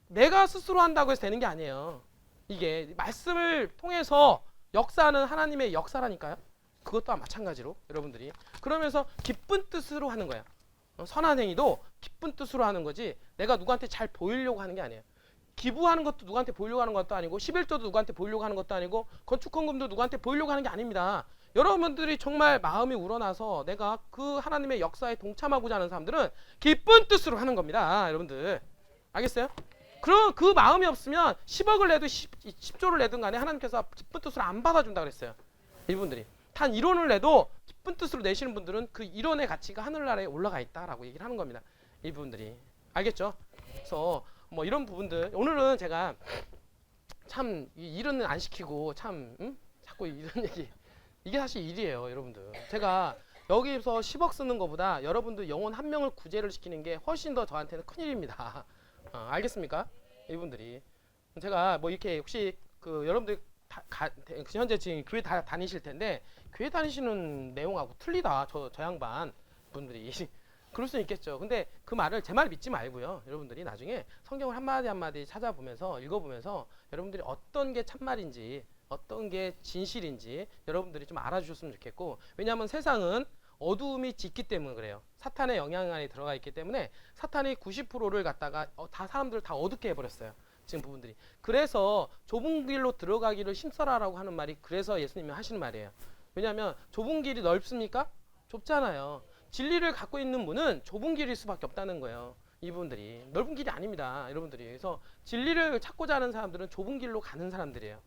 내가 스스로 한다고 해서 되는 게 아니에요. 이게 말씀을 통해서 역사하는 하나님의 역사라니까요. 그것도 마찬가지로 여러분들이. 그러면서 기쁜 뜻으로 하는 거예요. 선한 행위도 기쁜 뜻으로 하는 거지 내가 누구한테 잘 보이려고 하는 게 아니에요. 기부하는 것도 누구한테 보이려고 하는 것도 아니고 11조도 누구한테 보이려고 하는 것도 아니고 건축헌금도 누구한테 보이려고 하는 게 아닙니다. 여러분들이 정말 마음이 우러나서 내가 그 하나님의 역사에 동참하고자 하는 사람들은 기쁜 뜻으로 하는 겁니다. 여러분들 알겠어요? 그럼 그 마음이 없으면 10억을 내도 10조를 내든 간에 하나님께서 기쁜 뜻으로 안 받아준다 그랬어요. 이분들이 단 1원을 내도 기쁜 뜻으로 내시는 분들은 그 1원의 가치가 하늘나라에 올라가 있다라고 얘기를 하는 겁니다. 이분들이 알겠죠? 그래서 뭐 이런 부분들 오늘은 제가 참 일은 안 시키고 참 자꾸 이런 얘기 이게 사실 일이에요. 여러분들 제가 여기서 10억 쓰는 것보다 여러분들 영혼 한 명을 구제를 시키는 게 훨씬 더 저한테는 큰일입니다. 알겠습니까? 이분들이 제가 뭐 이렇게 혹시 그 여러분들 현재 지금 교회 다 다니실 텐데 교회 다니시는 내용하고 틀리다 저 양반 분들이 그럴 수 있겠죠. 근데 그 말을 제 말 믿지 말고요. 여러분들이 나중에 성경을 한마디 한마디 찾아보면서 읽어보면서 여러분들이 어떤 게 참말인지 어떤 게 진실인지 여러분들이 좀 알아주셨으면 좋겠고, 왜냐하면 세상은 어두움이 짙기 때문에 그래요. 사탄의 영향 안에 들어가 있기 때문에 사탄이 90%를 갖다가 다 사람들을 다 어둡게 해버렸어요. 지금 부분들이. 그래서 좁은 길로 들어가기를 힘써라라고 하는 말이 그래서 예수님이 하시는 말이에요. 왜냐하면 좁은 길이 넓습니까? 좁잖아요. 진리를 갖고 있는 분은 좁은 길일 수밖에 없다는 거예요. 이분들이 넓은 길이 아닙니다. 여러분들이. 그래서 진리를 찾고자 하는 사람들은 좁은 길로 가는 사람들이에요.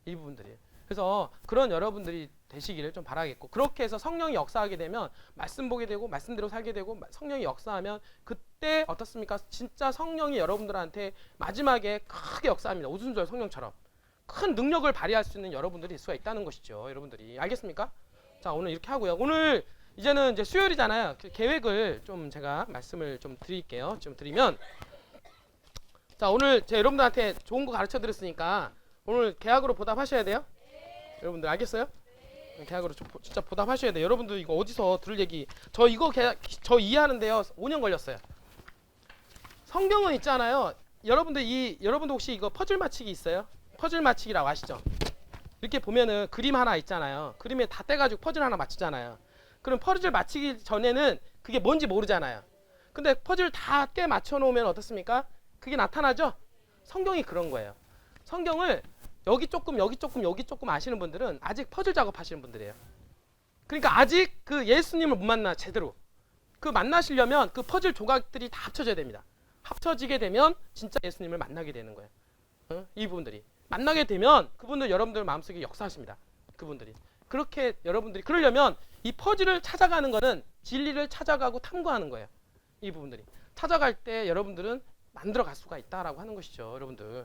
이 부분들이. 그래서 그런 여러분들이 되시기를 좀 바라겠고, 그렇게 해서 성령이 역사하게 되면 말씀 보게 되고 말씀대로 살게 되고 성령이 역사하면 그때 어떻습니까? 진짜 성령이 여러분들한테 마지막에 크게 역사합니다. 오순절 성령처럼 큰 능력을 발휘할 수 있는 여러분들이 있을 수가 있다는 것이죠. 여러분들이. 알겠습니까? 자, 오늘 이렇게 하고요. 오늘 이제는 이제 수요일이잖아요. 그 계획을 좀 제가 말씀을 좀 드릴게요. 좀 드리면, 자, 오늘 제가 여러분들한테 좋은 거 가르쳐 드렸으니까 오늘 계약으로 보답하셔야 돼요. 여러분들 알겠어요? 계약으로 진짜 보답하셔야 돼요. 여러분들 이거 어디서 들을 얘기? 저 이거 계약 저 이해하는데요. 5년 걸렸어요. 성경은 있잖아요. 여러분들 혹시 이거 퍼즐 맞히기 있어요? 퍼즐 맞히기라고 아시죠? 이렇게 보면은 그림 하나 있잖아요. 그림에 다 떼가지고 퍼즐 하나 맞추잖아요. 그럼 퍼즐 맞히기 전에는 그게 뭔지 모르잖아요. 근데 퍼즐 다 떼 맞춰 놓으면 어떻습니까? 그게 나타나죠? 성경이 그런 거예요. 성경을 여기 조금 여기 조금 여기 조금 아시는 분들은 아직 퍼즐 작업하시는 분들이에요. 그러니까 아직 그 예수님을 못 만나 제대로. 그 만나시려면 그 퍼즐 조각들이 다 합쳐져야 됩니다. 합쳐지게 되면 진짜 예수님을 만나게 되는 거예요. 이 부분들이 만나게 되면 그분들 여러분들 마음속에 역사하십니다. 그분들이. 그렇게 여러분들이 그러려면 이 퍼즐을 찾아가는 거는 진리를 찾아가고 탐구하는 거예요. 이 부분들이 찾아갈 때 여러분들은 만들어 갈 수가 있다라고 하는 것이죠. 여러분들.